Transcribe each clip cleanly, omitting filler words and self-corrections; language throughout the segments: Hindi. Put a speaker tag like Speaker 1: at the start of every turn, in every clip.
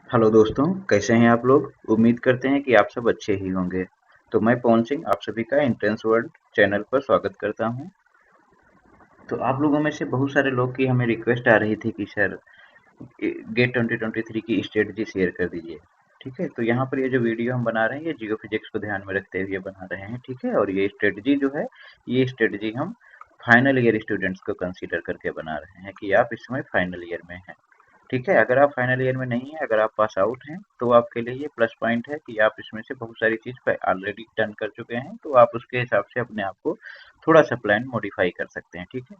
Speaker 1: हेलो दोस्तों, कैसे हैं आप लोग? उम्मीद करते हैं कि आप सब अच्छे ही होंगे। तो मैं पवन सिंह आप सभी का एंट्रेंस वर्ल्ड चैनल पर स्वागत करता हूं। तो आप लोगों में से बहुत सारे लोग की हमें रिक्वेस्ट आ रही थी कि सर गेट 2023 की स्ट्रेटजी शेयर कर दीजिए। ठीक है, तो यहाँ पर ये जो वीडियो हम बना रहे हैं ये जियो फिजिक्स को ध्यान में रखते हुए बना रहे हैं। ठीक है, और ये स्ट्रेटजी जो है ये स्ट्रेटजी हम फाइनल ईयर स्टूडेंट्स को कंसीडर करके बना रहे हैं कि आप इस समय फाइनल ईयर में हैं। ठीक है, अगर आप फाइनल ईयर में नहीं है, अगर आप पास आउट हैं, तो आपके लिए ये प्लस पॉइंट है कि आप इसमें से बहुत सारी चीज़ पे ऑलरेडी डन कर चुके हैं, तो आप उसके हिसाब से अपने आप को थोड़ा-सा प्लान मॉडिफाई कर सकते हैं। ठीक है,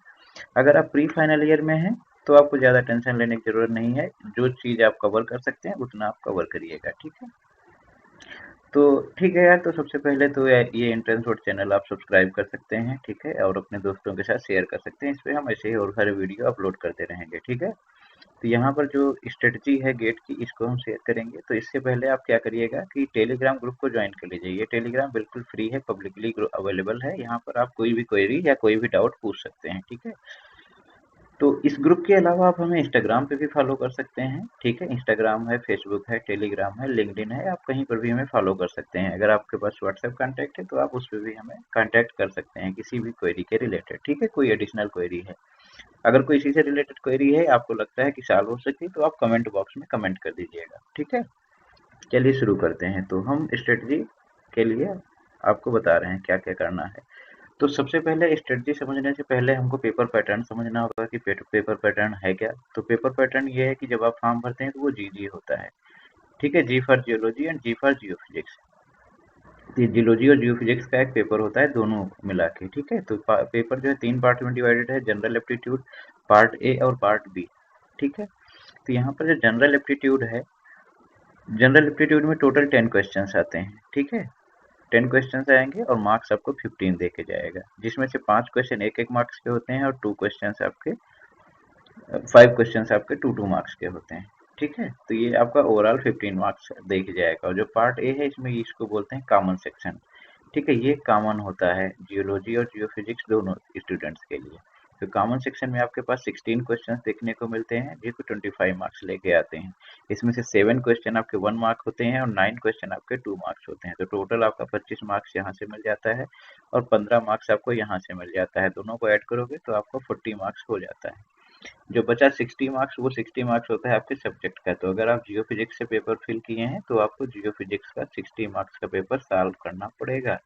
Speaker 1: अगर आप प्री फाइनल ईयर में हैं, तो आपको ज़्यादा टेंशन लेने की ज़रूरत नहीं है। जो चीज़ आप कवर कर सकते हैं, उतना आप कवर करिएगा। ठीक है, तो ठीक है यार, तो सबसे पहले तो ये एंट्रेंस वर्ल्ड चैनल आप सब्सक्राइब कर सकते हैं। ठीक है, और अपने दोस्तों के साथ शेयर कर सकते हैं। इस पे हम ऐसे ही और सारे वीडियो अपलोड करते रहेंगे। ठीक है, तो यहाँ पर जो स्ट्रेटजी है गेट की इसको हम शेयर करेंगे। तो इससे पहले आप क्या करिएगा कि टेलीग्राम ग्रुप को ज्वाइन कर लीजिए। ये टेलीग्राम बिल्कुल फ्री है, पब्लिकली अवेलेबल है। यहाँ पर आप कोई भी क्वेरी या कोई भी डाउट पूछ सकते हैं। ठीक है, तो इस ग्रुप के अलावा आप हमें इंस्टाग्राम पे भी फॉलो कर सकते हैं। ठीक है, इंस्टाग्राम है, फेसबुक है, टेलीग्राम है, लिंक्डइन है, आप कहीं पर भी हमें फॉलो कर सकते हैं। अगर आपके पास व्हाट्सएप कॉन्टैक्ट है तो आप उस पर भी हमें कॉन्टैक्ट कर सकते हैं किसी भी क्वेरी के रिलेटेड। ठीक है, कोई एडिशनल क्वेरी है, अगर कोई इसी से रिलेटेड क्वेरी है, आपको लगता है कि सॉल्व हो सकती है, तो आप कमेंट बॉक्स में कमेंट कर दीजिएगा। ठीक है, चलिए शुरू करते हैं। तो हम स्ट्रेटजी के लिए आपको बता रहे हैं क्या क्या करना है। तो सबसे पहले स्ट्रेटजी समझने से पहले हमको पेपर पैटर्न समझना होगा कि पेपर पैटर्न है क्या। तो पेपर पैटर्न ये है कि जब आप फॉर्म भरते हैं तो वो जी होता है। ठीक है, G for geology and G for geophysics. ये जियोलॉजी और जियो फिजिक्स का एक पेपर होता है, दोनों मिला के। ठीक है, तो पेपर जो है 3 पार्ट में डिवाइडेड है, जनरल एप्टीट्यूड पार्ट ए और पार्ट बी। ठीक है, तो यहाँ पर जो जनरल एप्टीट्यूड है, जनरल एप्टीट्यूड में टोटल 10 क्वेश्चंस आते हैं। ठीक है, 10 क्वेश्चंस आएंगे और मार्क्स आपको 15 दे के जाएगा, जिसमें से 5 क्वेश्चन एक एक मार्क्स के होते हैं और 5 क्वेश्चंस आपके 2 मार्क्स के होते हैं। ठीक है, तो ये आपका ओवरऑल 15 मार्क्स दे के जाएगा। और जो पार्ट ए है इसमें इसको बोलते हैं कॉमन सेक्शन। ठीक है, ये कॉमन होता है जियोलॉजी और जियो फिजिक्स दोनों स्टूडेंट्स के लिए। तो कॉमन सेक्शन में आपके पास 16 क्वेश्चंस देखने को मिलते हैं, जिसको 25 मार्क्स लेके आते हैं। इसमें से 7 क्वेश्चन आपके 1 मार्क होते हैं और 9 क्वेश्चन आपके 2 मार्क्स होते हैं। तो टोटल आपका 25 मार्क्स यहाँ से मिल जाता है और 15 मार्क्स आपको यहाँ से मिल जाता है। दोनों को ऐड करोगे तो आपको 40 मार्क्स हो जाता है। जो बचा 60 मार्क्स, वो 60 मार्क्स होता है आपके सब्जेक्ट का। तो अगर आप जियो फिजिक्स से पेपर फिल किए हैं तो आपको जियो फिजिक्स का 60 मार्क्स का पेपर सॉल्व करना पड़ेगा।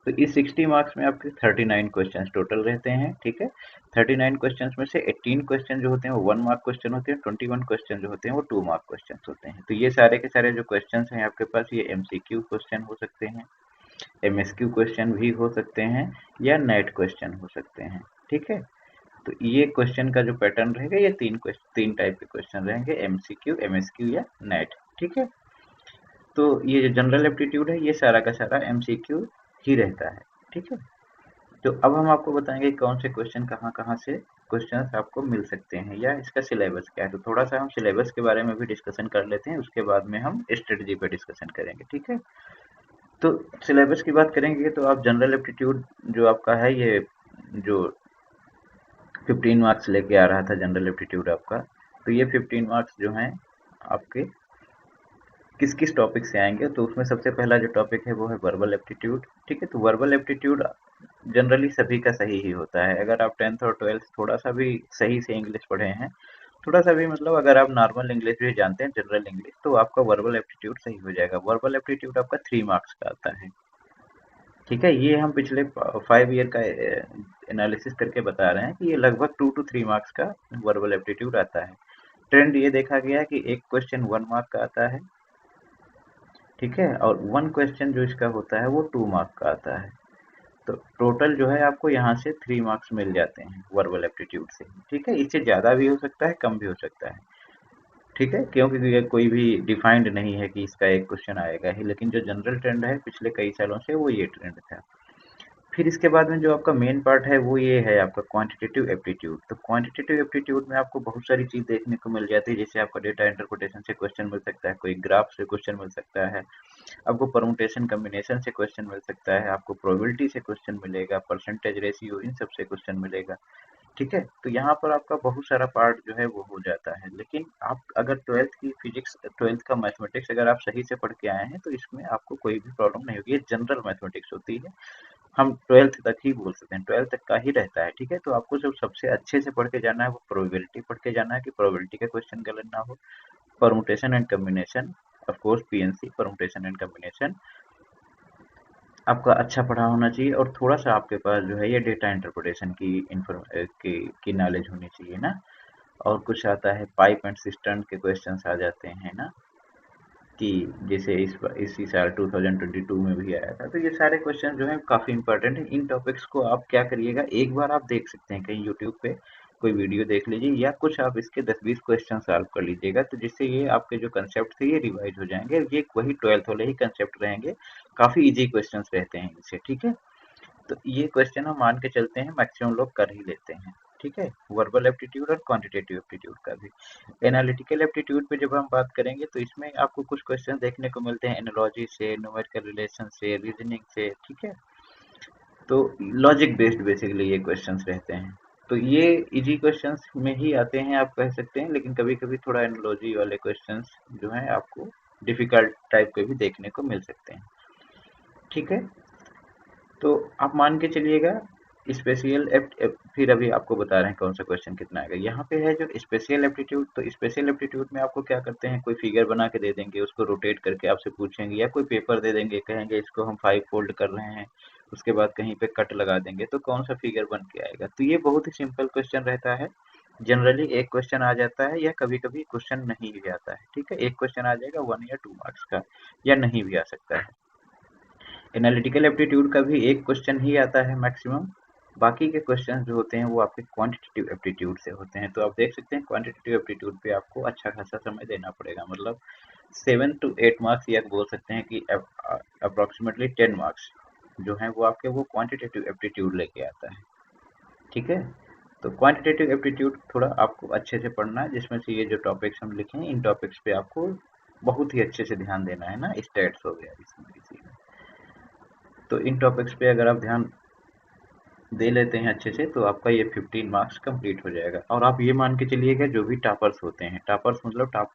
Speaker 1: तो इस 60 मार्क्स में आपके 39 क्वेश्चंस टोटल रहते हैं। ठीक है, 39 क्वेश्चंस में से 18 क्वेश्चन जो होते हैं वो 1 मार्क क्वेश्चन होते हैं, 21 क्वेश्चन जो होते हैं वो 2 मार्क क्वेश्चन होते हैं। तो ये सारे के सारे जो क्वेश्चन हैं आपके पास, ये एमसीक्यू क्वेश्चन हो सकते हैं, एमएसक्यू क्वेश्चन भी हो सकते हैं, या नेट क्वेश्चन हो सकते हैं। ठीक है, तो ये क्वेश्चन का जो पैटर्न रहेगा, ये तीन टाइप के क्वेश्चन रहेंगे, एमसीक्यू, एमएसक्यू या नेट। ठीक है, तो ये जो जनरल एप्टीट्यूड है ये सारा का सारा एमसीक्यू ही रहता है। ठीक है, तो अब हम आपको बताएंगे कौन से क्वेश्चन कहाँ कहाँ से क्वेश्चंस आपको मिल सकते हैं या इसका सिलेबस क्या है। तो थोड़ा सा हम सिलेबस के बारे में भी डिस्कशन कर लेते हैं, उसके बाद में हम स्ट्रेटजी पे डिस्कशन करेंगे। ठीक है, तो सिलेबस की बात करेंगे तो आप जनरल एप्टीट्यूड जो आपका है, ये जो 15 मार्क्स लेके आ रहा था जनरल एप्टीट्यूड आपका, तो ये 15 मार्क्स जो हैं आपके किस किस टॉपिक से आएंगे। तो उसमें सबसे पहला जो टॉपिक है वो है वर्बल एप्टीट्यूड। ठीक है, तो वर्बल एप्टीट्यूड जनरली सभी का सही ही होता है। अगर आप 10th और 12th थोड़ा सा भी सही से इंग्लिश पढ़े हैं, थोड़ा सा भी मतलब अगर आप नॉर्मल इंग्लिश भी जानते हैं, जनरल इंग्लिश, तो आपका वर्बल एप्टीट्यूड सही हो जाएगा। वर्बल एप्टीट्यूड आपका 3 मार्क्स का आता है। ठीक है, ये हम पिछले 5 ईयर का एनालिसिस करके बता रहे हैं कि ये लगभग 2 to 3 मार्क्स का वर्बल एप्टीट्यूड आता है। ट्रेंड ये देखा गया है कि एक क्वेश्चन 1 मार्क का आता है। ठीक है, और 1 क्वेश्चन जो इसका होता है वो 2 मार्क का आता है। तो टोटल जो है आपको यहाँ से 3 मार्क्स मिल जाते हैं वर्बल एप्टीट्यूड से। ठीक है, इससे ज़्यादा भी हो सकता है, कम भी हो सकता है। ठीक है, क्योंकि ये कोई भी डिफाइंड नहीं है कि इसका एक क्वेश्चन आएगा ही, लेकिन जो जनरल ट्रेंड है पिछले कई सालों से वो ये ट्रेंड था। फिर इसके बाद में जो आपका मेन पार्ट है वो ये है आपका क्वांटिटेटिव एप्टीट्यूड। तो क्वांटिटेटिव एप्टीट्यूड में आपको बहुत सारी चीज़ देखने को मिल जाती है। जैसे आपका डेटा इंटरप्रिटेशन से क्वेश्चन मिल सकता है, कोई ग्राफ से क्वेश्चन मिल सकता है, आपको परमुटेशन कम्बिनेशन से क्वेश्चन मिल सकता है, आपको प्रोबेबिलिटी से क्वेश्चन मिलेगा, परसेंटेज रेशियो, इन सब से क्वेश्चन मिलेगा। ठीक है, तो यहाँ पर आपका बहुत सारा पार्ट जो है वो हो जाता है। लेकिन आप अगर ट्वेल्थ की फिजिक्स, ट्वेल्थ का मैथमेटिक्स अगर आप सही से पढ़ के आए हैं तो इसमें आपको कोई भी प्रॉब्लम नहीं होगी। ये जनरल मैथमेटिक्स होती है, हम ट्वेल्थ तक ही बोल सकते हैं, ट्वेल्थ तक का ही रहता है। ठीक है, तो आपको जो सबसे अच्छे से पढ़ के जाना है वो प्रोबेबिलिटी पढ़ के जाना है कि प्रोबेबिलिटी का क्वेश्चन गलत ना हो। Permutation and combination, of course PNC, permutation and combination आपका अच्छा पढ़ा होना चाहिए, और थोड़ा सा आपके पास जो है ये डेटा इंटरप्रिटेशन की नॉलेज होनी चाहिए ना। और कुछ आता है पाइप एंड सिस्टम के क्वेश्चंस आ जाते हैं ना, कि जैसे इसी साल 2022 में भी आया था। तो ये सारे क्वेश्चन जो हैं काफ़ी इंपॉर्टेंट हैं। इन टॉपिक्स को आप क्या करिएगा, एक बार आप देख सकते हैं कहीं यूट्यूब पे कोई वीडियो देख लीजिए, या कुछ आप इसके 10-20 क्वेश्चन सॉल्व कर लीजिएगा, तो जिससे ये आपके जो कंसेप्ट थे ये रिवाइज हो जाएंगे। ये वही ट्वेल्थ वाले ही कंसेप्ट रहेंगे, काफ़ी इजी क्वेश्चन रहते हैं इनसे। ठीक है, तो ये क्वेश्चन हम मान के चलते हैं मैक्सिमम लोग कर ही लेते हैं। ठीक है, वर्बल एप्टीट्यूड और क्वांटिटेटिव एप्टीट्यूड का भी। एनालिटिकल एप्टीट्यूड पे जब हम बात करेंगे तो इसमें आपको कुछ क्वेश्चन देखने को मिलते हैं एनालॉजी से, न्यूमेरिकल रिलेशन से, रीजनिंग से। ठीक है, तो लॉजिक बेस्ड बेसिकली ये क्वेश्चंस रहते हैं। तो ये इजी क्वेश्चंस में ही आते हैं आप कह सकते हैं, लेकिन कभी कभी थोड़ा एनालॉजी वाले क्वेश्चंस जो हैं आपको डिफिकल्ट टाइप के भी देखने को मिल सकते हैं। ठीक है, तो आप मान के चलिएगा स्पेशल फिर अभी आपको बता रहे हैं कौन सा क्वेश्चन कितना आएगा। यहाँ पे है जो स्पेशल एप्टीट्यूड, तो स्पेशल एप्टीट्यूड में आपको क्या करते हैं, कोई फिगर बना के दे देंगे, उसको रोटेट करके आपसे पूछेंगे, या कोई पेपर दे देंगे, कहेंगे इसको हम 5 फोल्ड कर रहे हैं, उसके बाद कहीं पे कट लगा देंगे, तो कौन सा फिगर बन के आएगा। तो ये बहुत ही सिंपल क्वेश्चन रहता है। जनरली एक क्वेश्चन आ जाता है, या कभी कभी क्वेश्चन नहीं भी आता है। ठीक है, एक क्वेश्चन आ जाएगा 1 या 2 मार्क्स का, या नहीं भी आ सकता है। एनालिटिकल एप्टीट्यूड का भी एक क्वेश्चन ही आता है मैक्सिमम, बाकी के क्वेश्चन जो होते हैं वो आपके क्वांटिटेटिव एप्टीट्यूड से होते हैं। तो आप देख सकते हैं क्वांटिटेटिव एप्टीट्यूड पे आपको अच्छा खासा समय देना पड़ेगा, मतलब 7 to 8 मार्क्स, या बोल सकते हैं कि अप्रोक्सीमेटली 10 मार्क्स जो हैं वो आपके वो क्वांटिटेटिव एप्टीट्यूड लेके आता है। ठीक है, तो क्वांटिटेटिव एप्टीट्यूड थोड़ा आपको अच्छे से पढ़ना है, जिसमें से ये जो टॉपिक्स हम लिखे हैं इन टॉपिक्स पे आपको बहुत ही अच्छे से ध्यान देना है ना। स्टैट्स हो गया इसमें इसी में, तो इन टॉपिक्स पे अगर आप ध्यान दे लेते हैं अच्छे से तो आपका ये 15 मार्क्स कंप्लीट हो जाएगा। और आप ये मान के चलिएगा जो भी टॉपर्स होते हैं, टॉपर्स मतलब टॉप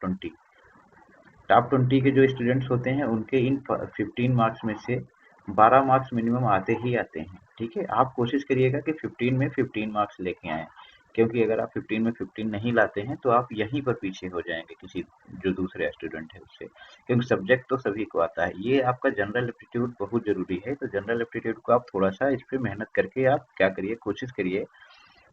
Speaker 1: 20 के जो स्टूडेंट्स होते हैं उनके इन 15 मार्क्स में से 12 मार्क्स मिनिमम आते ही आते हैं। ठीक है, आप कोशिश करिएगा कि 15 में 15 मार्क्स लेके आएँ, क्योंकि अगर आप 15 में 15 नहीं लाते हैं तो आप यहीं पर पीछे हो जाएंगे किसी जो दूसरे स्टूडेंट है उससे, क्योंकि सब्जेक्ट तो सभी को आता है। ये आपका जनरल एप्टीट्यूड बहुत जरूरी है, तो जनरल एप्टीट्यूड को आप थोड़ा सा इस पर मेहनत करके आप क्या करिए, कोशिश करिए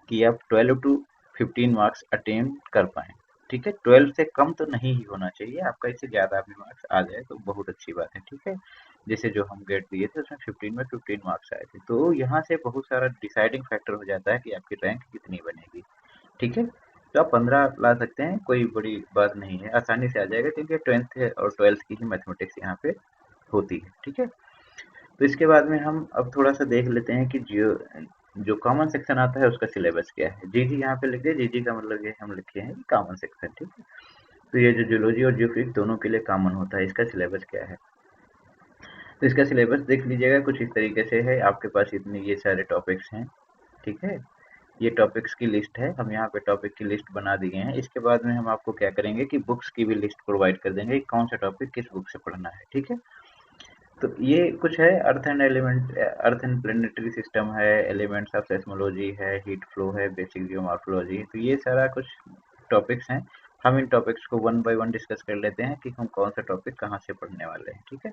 Speaker 1: कि आप 12 to 15 मार्क्स अटेम्प्ट कर पाएँ। ठीक है, 12 से कम तो नहीं ही होना चाहिए आपका, इससे ज़्यादा भी मार्क्स आ जाए तो बहुत अच्छी बात है। ठीक है, जैसे जो हम गेट दिए थे उसमें 15 में 15 मार्क्स आए थे, तो यहाँ से बहुत सारा डिसाइडिंग फैक्टर हो जाता है कि आपकी रैंक कितनी बनेगी। ठीक है, तो आप 15 ला सकते हैं, कोई बड़ी बात नहीं है, आसानी से आ जाएगा, क्योंकि 10th और 12th की ही मैथमेटिक्स यहाँ पे होती है। ठीक है, तो इसके बाद में हम अब थोड़ा सा देख लेते हैं कि जियो जो कॉमन सेक्शन आता है उसका सिलेबस क्या है। जी जी यहाँ पे लिख दिए, जी जी का मतलब ये हम लिखे हैं कॉमन सेक्शन। ठीक है, तो ये जो जियोलॉजी और जियोफिजिक्स दोनों के लिए कॉमन होता है, इसका सिलेबस क्या है। तो इसका सिलेबस देख लीजिएगा, कुछ इस तरीके से है। आपके पास इतने ये सारे टॉपिक्स हैं। ठीक है, ये टॉपिक्स की लिस्ट है, हम यहाँ पे टॉपिक की लिस्ट बना दिए हैं। इसके बाद में हम आपको क्या करेंगे कि बुक्स की भी लिस्ट प्रोवाइड कर देंगे कि कौन सा टॉपिक किस बुक से पढ़ना है। ठीक है, तो ये कुछ है, अर्थ एंड प्लेनेटरी सिस्टम है, एलिमेंट्स ऑफ सेस्मोलॉजी है, हीट फ्लो है, बेसिक जियोमॉर्फोलॉजी, तो ये सारा कुछ टॉपिक्स हैं। हम इन टॉपिक्स को वन बाय वन डिस्कस कर लेते हैं कि हम कौन सा टॉपिक कहाँ से पढ़ने वाले हैं। ठीक है,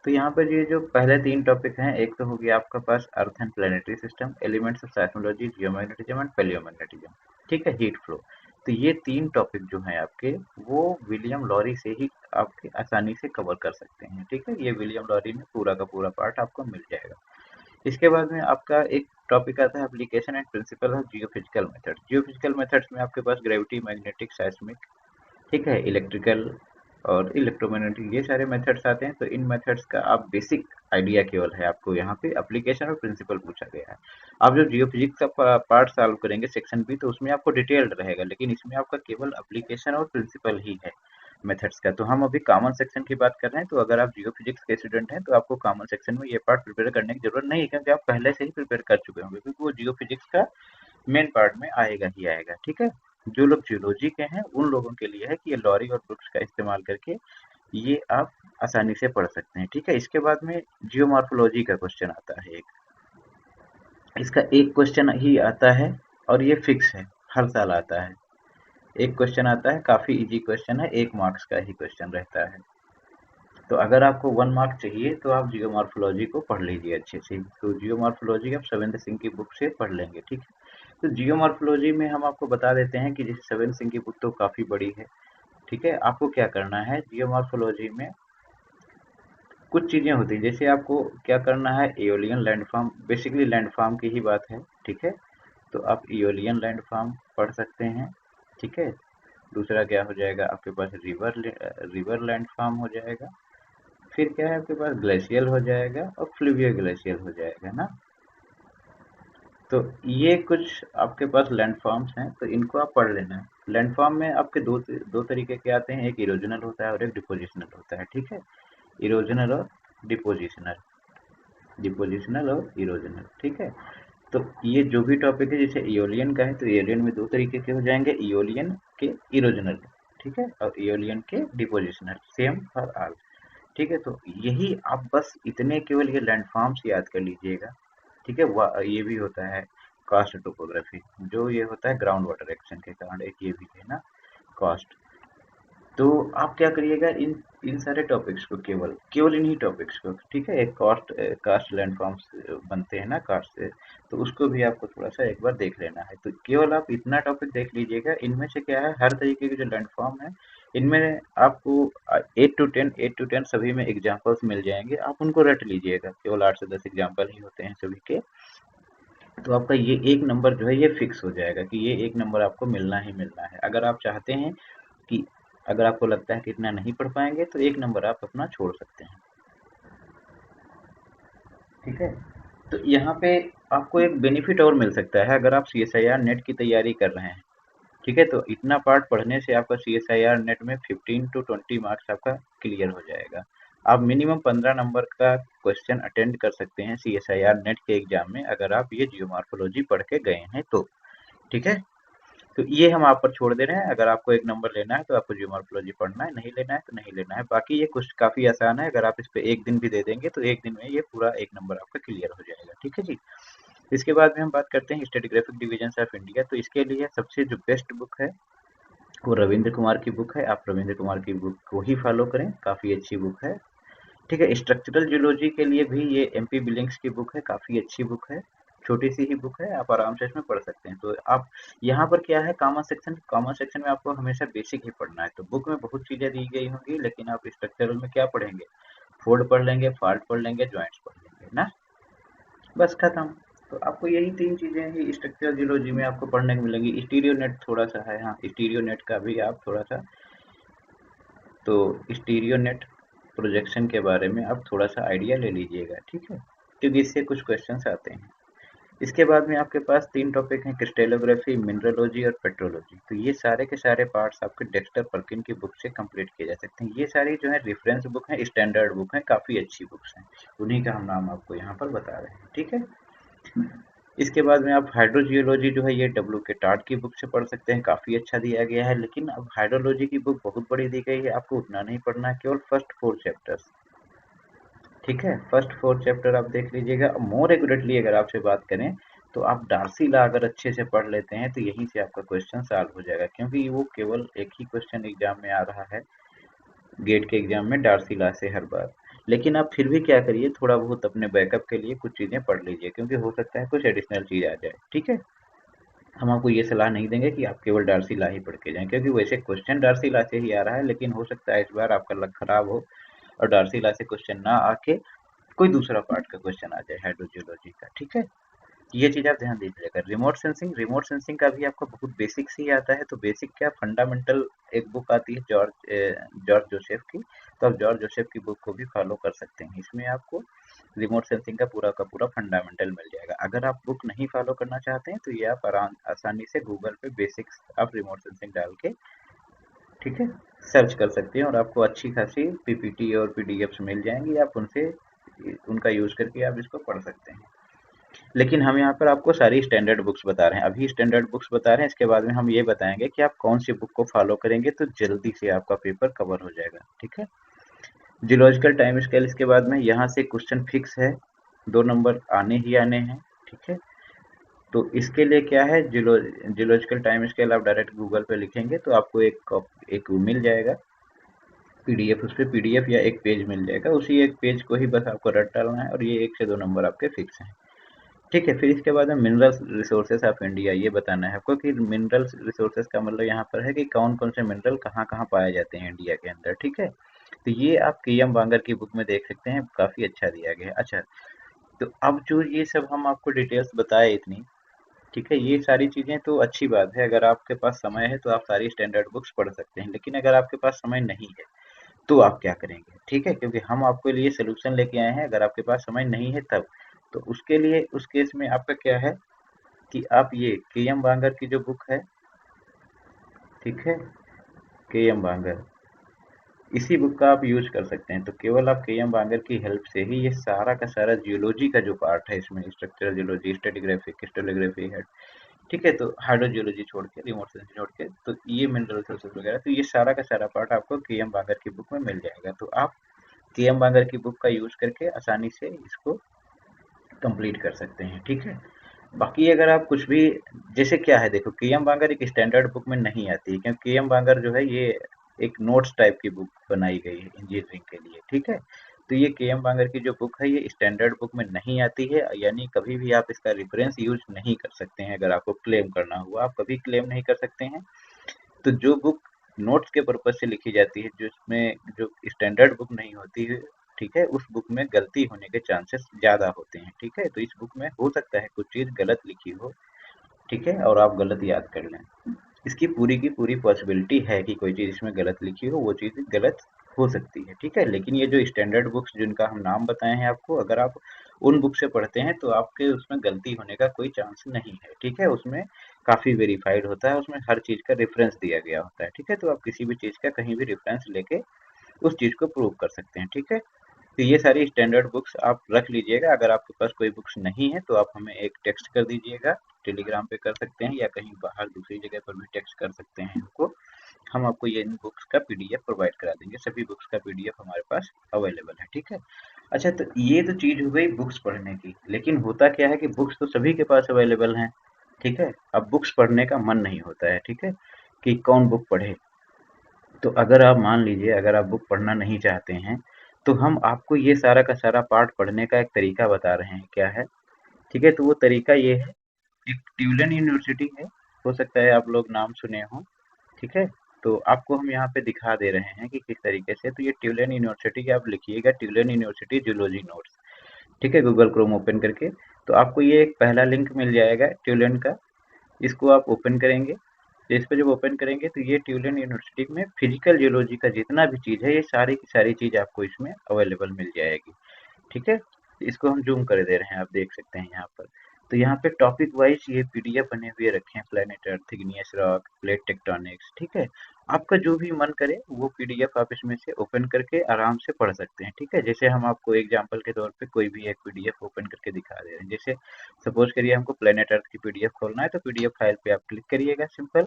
Speaker 1: तो यहाँ पर ये जो पहले 3 टॉपिक हैं, एक तो हो गया आपका पास earth and planetary system, elements of seismology, geomagnetism and palaeomagnetism. ठीक है, हीट फ्लो। तो ये 3 टॉपिक जो हैं आपके, वो विलियम लॉरी से ही आपके आसानी से कवर कर सकते हैं। ठीक है, ये विलियम लॉरी में पूरा का पूरा पार्ट आपको मिल जाएगा। इसके बाद में आपका एक टॉपिक आता है application and principle of geophysical method. Geophysical methods में आपके पास ग्रेविटी, मैग्नेटिक, साइस्मिक, ठीक है, इलेक्ट्रिकल और इलेक्ट्रोमैग्नेटिक, ये सारे मेथड्स आते हैं। तो इन मेथड्स का आप बेसिक आइडिया केवल है, आपको यहाँ पे एप्लीकेशन और प्रिंसिपल पूछा गया है। आप जब जियोफिजिक्स का पार्ट सॉल्व करेंगे सेक्शन बी, तो उसमें आपको डिटेल्ड रहेगा, लेकिन इसमें आपका केवल एप्लीकेशन और प्रिंसिपल ही है मेथड्स का। तो हम अभी कॉमन सेक्शन की बात कर रहे हैं, तो अगर आप जियोफिजिक्स के स्टूडेंट हैं तो आपको कॉमन सेक्शन में ये पार्ट प्रिपेयर करने की जरूरत नहीं है, क्योंकि आप पहले से ही प्रिपेयर कर चुके होंगे, क्योंकि वो जियोफिजिक्स का मेन पार्ट में आएगा ही आएगा। ठीक है, जो लोग जियोलॉजी के हैं उन लोगों के लिए है कि ये लॉरी और ब्रुक्स का इस्तेमाल करके ये आप आसानी से पढ़ सकते हैं। ठीक है, इसके बाद में जियोमॉर्फोलॉजी का क्वेश्चन आता है एक, इसका एक क्वेश्चन ही आता है और ये फिक्स है, हर साल आता है। एक क्वेश्चन आता है, काफी इजी क्वेश्चन है, 1 मार्क्स का ही क्वेश्चन रहता है। तो अगर आपको 1 मार्क चाहिए तो आप जियोमॉर्फोलॉजी को पढ़ लीजिए अच्छे से। तो जियोमॉर्फोलॉजी आप शैलेंद्र सिंह की बुक से पढ़ लेंगे। ठीक है, तो जियोमॉर्फोलॉजी में हम आपको बता देते हैं कि जैसे शैलेंद्र सिंह की बुक तो काफी बड़ी है। ठीक है, आपको क्या करना है जियोमॉर्फोलॉजी में, कुछ चीजें होती हैं, जैसे आपको क्या करना है, एओलियन लैंडफॉर्म, बेसिकली लैंडफॉर्म की ही बात है। ठीक है, तो आप एओलियन लैंडफॉर्म पढ़ सकते हैं। ठीक है, दूसरा क्या हो जाएगा आपके पास, रिवर लैंडफॉर्म हो जाएगा। फिर क्या है आपके पास, ग्लेशियल हो जाएगा और फ्लूवियल ग्लेशियल हो जाएगा ना। तो ये कुछ आपके पास लैंडफॉर्म्स हैं, तो इनको आप पढ़ लेना है। लैंडफॉर्म में आपके दो तरीके के आते हैं, एक इरोजनल होता है और एक डिपोजिशनल होता है। ठीक है, इरोजनल और डिपोजिशनल, डिपोजिशनल और इरोजनल। ठीक है, तो ये जो भी टॉपिक है, जैसे इयोलियन का है तो इयोलियन में दो तरीके के हो जाएंगे, इयोलियन के इरोजनल। ठीक है, और इयोलियन के डिपोजिशनल, सेम फॉर ऑल। ठीक है, तो यही आप बस इतने केवल ये लैंडफॉर्म्स याद कर लीजिएगा। ठीक है, ये भी होता है कास्ट टोपोग्राफी, जो ये होता है ग्राउंड वाटर एक्शन के कारण, एक ये भी है ना कास्ट। तो आप क्या करिएगा, इन इन सारे टॉपिक्स को, केवल केवल इन्हीं टॉपिक्स को, ठीक है, एक कास्ट लैंडफॉर्म्स बनते हैं ना कास्ट से, तो उसको भी आपको थोड़ा सा एक बार देख लेना है। तो केवल आप इतना टॉपिक देख लीजिएगा, इनमें से क्या है, हर तरीके के जो लैंडफॉर्म है इनमें आपको 8 to 10 सभी में एग्जाम्पल्स मिल जाएंगे, आप उनको रट लीजिएगा, केवल 8 से 10 एग्जाम्पल ही होते हैं सभी के। तो आपका ये एक नंबर जो है ये फिक्स हो जाएगा कि ये एक नंबर आपको मिलना ही मिलना है। अगर आप चाहते हैं कि, अगर आपको लगता है कि इतना नहीं पढ़ पाएंगे तो एक नंबर आप अपना छोड़ सकते हैं। ठीक है, तो यहाँ पे आपको एक बेनिफिट और मिल सकता है, अगर आप CSIR नेट की तैयारी कर रहे हैं। ठीक है, तो इतना पार्ट पढ़ने से आपका CSIR नेट में 15 to 20 मार्क्स आपका क्लियर हो जाएगा। आप मिनिमम 15 नंबर का क्वेश्चन अटेंड कर सकते हैं CSIR नेट के एग्जाम में, अगर आप ये जियोमॉर्फोलॉजी पढ़ के गए हैं तो। ठीक है, तो ये हम आप पर छोड़ दे रहे हैं, अगर आपको एक नंबर लेना है तो आपको जियोमॉर्फोलॉजी पढ़ना है, नहीं लेना है तो नहीं लेना है। बाकी ये कुछ काफी आसान है, अगर आप इस पे एक दिन भी दे देंगे तो एक दिन में ये पूरा एक नंबर आपका क्लियर हो जाएगा। ठीक है जी, इसके बाद में हम बात करते हैं स्ट्रेटिग्राफिक डिविजन ऑफ इंडिया। तो इसके लिए सबसे जो बेस्ट बुक है वो रविंद्र कुमार की बुक है, आप रविंद्र कुमार की बुक को ही फॉलो करें, काफी अच्छी बुक है। ठीक है, स्ट्रक्चरल जियोलॉजी के लिए भी ये MP बिलिंग्स की बुक है, काफी अच्छी बुक है, छोटी सी ही बुक है, आप आराम से इसमें पढ़ सकते हैं। तो आप यहाँ पर क्या है, कॉमन सेक्शन में आपको हमेशा बेसिक ही पढ़ना है। तो बुक में बहुत चीजें दी गई होंगी, लेकिन आप स्ट्रक्चरल में क्या पढ़ेंगे, फोल्ड पढ़ लेंगे, फॉल्ट पढ़ लेंगे, ज्वाइंट्स पढ़ लेंगे ना, बस खत्म। तो आपको यही 3 चीजें ही स्ट्रक्चरल जियोलॉजी में आपको पढ़ने को मिलेंगी। स्टीरियो नेट थोड़ा सा है, हाँ स्टीरियो नेट का भी आप थोड़ा सा, तो स्टीरियो नेट प्रोजेक्शन के बारे में आप थोड़ा सा आइडिया ले लीजिएगा। ठीक है, क्योंकि इससे कुछ क्वेश्चंस आते हैं। इसके बाद में आपके पास 3 टॉपिक हैं, क्रिस्टलोग्राफी, मिनरलोजी और पेट्रोलॉजी। तो ये सारे के सारे पार्ट्स आपके डेक्स्टर पर्किन की बुक से कंप्लीट किए जा सकते हैं। ये सारी जो है रेफरेंस बुक है, स्टैंडर्ड बुक है, काफ़ी अच्छी बुक्स हैं, उन्हीं का हम नाम आपको यहाँ पर बता रहे हैं। ठीक है, इसके बाद में आप हाइड्रोजियोलॉजी जो है ये W.K. टाट की बुक से पढ़ सकते हैं, काफ़ी अच्छा दिया गया है। लेकिन अब हाइड्रोलॉजी की बुक बहुत बड़ी दी गई है, आपको उतना नहीं पढ़ना है, केवल फर्स्ट 4 चैप्टर्स। ठीक है, फर्स्ट 4 चैप्टर आप देख लीजिएगा। मोर एक्यूरेटली अगर आपसे बात करें तो आप डार्सी लॉ अगर अच्छे से पढ़ लेते हैं तो यहीं से आपका क्वेश्चन सॉल्व हो जाएगा, क्योंकि वो केवल एक ही क्वेश्चन एग्जाम में आ रहा है, गेट के एग्जाम में, डार्सी लॉ से हर बार। लेकिन आप फिर भी क्या करिए, थोड़ा बहुत अपने बैकअप के लिए कुछ चीज़ें पढ़ लीजिए, क्योंकि हो सकता है कुछ एडिशनल चीज़ आ जाए। ठीक है, हम आपको ये सलाह नहीं देंगे कि आप केवल डार्सी लॉ ही पढ़ के जाएं, क्योंकि वैसे क्वेश्चन डार्सी लॉ से ही आ रहा है, लेकिन हो सकता है इस बार आपका लक खराब हो और डार्सी लॉ से क्वेश्चन ना आके कोई दूसरा पार्ट का क्वेश्चन आ जाए हाइड्रोजियोलॉजी का। ठीक है, ये चीज आप ध्यान दीजिएगा। रिमोट सेंसिंग का भी आपको बहुत बेसिक से ही आता है। तो बेसिक क्या, फंडामेंटल एक बुक आती है जॉर्ज जोसेफ की, तो आप जॉर्ज जोसेफ की बुक को भी फॉलो कर सकते हैं। इसमें आपको रिमोट सेंसिंग का पूरा फंडामेंटल मिल जाएगा। अगर आप बुक नहीं फॉलो करना चाहते हैं तो ये आप आसानी से गूगल पे बेसिक्स आप रिमोट सेंसिंग डाल के, ठीक है, सर्च कर सकते हैं और आपको अच्छी खासी PPT और PDFs मिल जाएंगी, आप उनसे उनका यूज करके आप इसको पढ़ सकते हैं। लेकिन हम यहाँ पर आपको सारी स्टैंडर्ड बुक्स बता रहे हैं, अभी स्टैंडर्ड बुक्स बता रहे हैं, इसके बाद में हम ये बताएंगे कि आप कौन सी बुक को फॉलो करेंगे तो जल्दी से आपका पेपर कवर हो जाएगा। ठीक है, जियोलॉजिकल टाइम स्केल, इसके बाद में यहाँ से क्वेश्चन फिक्स है, 2 नंबर आने ही आने हैं। ठीक है, तो इसके लिए क्या है, जियोलॉजिकल टाइम स्केल आप डायरेक्ट गूगल पे लिखेंगे तो आपको एक वो मिल जाएगा पीडीएफ, उस पे पीडीएफ या एक पेज मिल जाएगा, उसी एक पेज को ही बस आपको रट डालना है और ये 1 से 2 नंबर आपके फिक्स हैं। ठीक है, फिर इसके बाद में मिनरल्स रिसोर्सेज ऑफ इंडिया, ये बताना है आपको कि मिनरल्स रिसोर्सेज का मतलब यहाँ पर है कि कौन कौन से मिनरल कहाँ कहाँ पाए जाते हैं इंडिया के अंदर। ठीक है, तो ये आप के.एम. बांगर की बुक में देख सकते हैं, काफ़ी अच्छा दिया गया है। अच्छा, तो अब जो ये सब हम आपको डिटेल्स बताए इतनी, ठीक है, ये सारी चीज़ें तो अच्छी बात है, अगर आपके पास समय है तो आप सारी स्टैंडर्ड बुक्स पढ़ सकते हैं, लेकिन अगर आपके पास समय नहीं है तो आप क्या करेंगे? ठीक है, क्योंकि हम आपके लिए सोल्यूशन लेके आए हैं, अगर आपके पास समय नहीं है तब। तो उसके लिए उस केस में आपका क्या है कि आप ये के.एम. बांगर की जो बुक है, ठीक है, के.एम. बांगर, इसी बुक का आप यूज कर सकते हैं। तो केवल आप के.एम. बांगर की हेल्प से ही ये सारा का सारा जियोलॉजी का जो पार्ट है इसमें, स्ट्रक्चरल जियोलॉजी, स्ट्रेटिग्राफी, क्रिस्टलोग्राफी है, ठीक है, तो हाइड्रोजियोलॉजी छोड़ के, रिमोट सेंसिंग छोड़ के, तो ये मिनरल रिसोर्सेज वगैरह, तो ये सारा का सारा पार्ट आपको के.एम. बांगर की बुक में मिल जाएगा। तो आप के.एम. बांगर की बुक का यूज करके आसानी से इसको कंप्लीट कर सकते हैं। ठीक है, बाकी अगर आप कुछ भी, जैसे क्या है, देखो के.एम. बांगर एक स्टैंडर्ड बुक में नहीं आती है, क्योंकि के.एम. बांगर जो है ये एक नोट्स टाइप की बुक बनाई गई है इंजीनियरिंग के लिए। ठीक है, तो ये के.एम. बांगर की जो बुक है ये स्टैंडर्ड बुक में नहीं आती है, यानी कभी भी आप इसका रेफरेंस यूज नहीं कर सकते हैं। अगर आपको क्लेम करना हुआ, आप कभी क्लेम नहीं कर सकते हैं। तो जो बुक नोट्स के पर्पज से लिखी जाती है, जिसमें जो स्टैंडर्ड बुक नहीं होती है, ठीक है, उस बुक में गलती होने के चांसेस ज़्यादा होते हैं। ठीक है, तो इस बुक में हो सकता है कुछ चीज़ गलत लिखी हो, ठीक है, और आप गलत याद कर लें। इसकी पूरी की पूरी पॉसिबिलिटी है कि कोई चीज़ इसमें गलत लिखी हो, वो चीज़ गलत हो सकती है। ठीक है, लेकिन ये जो स्टैंडर्ड बुक्स जिनका हम नाम बताए हैं आपको, अगर आप उन बुक से पढ़ते हैं तो आपके उसमें गलती होने का कोई चांस नहीं है। ठीक है, उसमें काफ़ी वेरीफाइड होता है, उसमें हर चीज़ का रेफरेंस दिया गया होता है। ठीक है, तो आप किसी भी चीज़ का कहीं भी रेफरेंस लेके उस चीज़ को प्रूव कर सकते हैं। ठीक है, तो ये सारी स्टैंडर्ड बुक्स आप रख लीजिएगा। अगर आपके पास कोई बुक्स नहीं है तो आप हमें एक टेक्स्ट कर दीजिएगा, टेलीग्राम पे कर सकते हैं या कहीं बाहर दूसरी जगह पर भी टेक्स्ट कर सकते हैं हमको। हम आपको ये इन बुक्स का पीडीएफ प्रोवाइड करा देंगे, सभी बुक्स का पीडीएफ हमारे पास अवेलेबल है। ठीक है, अच्छा, तो ये तो चीज़ हो गई बुक्स पढ़ने की, लेकिन होता क्या है कि बुक्स तो सभी के पास अवेलेबल हैं। ठीक है, अब बुक्स पढ़ने का मन नहीं होता है। ठीक है, कि कौन बुक पढ़े। तो अगर आप मान लीजिए, अगर आप बुक पढ़ना नहीं चाहते हैं तो हम आपको ये सारा का सारा पार्ट पढ़ने का एक तरीका बता रहे हैं, क्या है। ठीक है, तो वो तरीका ये है, एक ट्यूलन यूनिवर्सिटी है, हो सकता है आप लोग नाम सुने हों। ठीक है, तो आपको हम यहाँ पे दिखा दे रहे हैं कि किस तरीके से, तो ये ट्यूलन यूनिवर्सिटी आप लिखिएगा, ट्यूलन यूनिवर्सिटी जूलॉजी नोट्स। ठीक है, गूगल क्रोम ओपन करके, तो आपको ये एक पहला लिंक मिल जाएगा ट्यूलन का, इसको आप ओपन करेंगे। तो इस पे जब ओपन करेंगे तो ये ट्यूलन यूनिवर्सिटी में फिजिकल जियोलॉजी का जितना भी चीज़ है, ये सारी की सारी चीज़ आपको इसमें अवेलेबल मिल जाएगी। ठीक है, इसको हम जूम कर दे रहे हैं, आप देख सकते हैं यहाँ पर। तो यहाँ पे टॉपिक वाइज ये पीडीएफ बने हुए रखे हैं, planet earth, igneous rock, plate tectonics. ठीक है, आपका जो भी मन करे वो पीडीएफ आप इसमें से ओपन करके आराम से पढ़ सकते हैं। ठीक है, जैसे हम आपको एग्जांपल के तौर पे कोई भी एक पीडीएफ ओपन करके दिखा दे रहे हैं, जैसे सपोज करिए हमको प्लेनेट अर्थ की पीडीएफ खोलना है, तो पीडीएफ फाइल पे आप क्लिक करिएगा, सिंपल।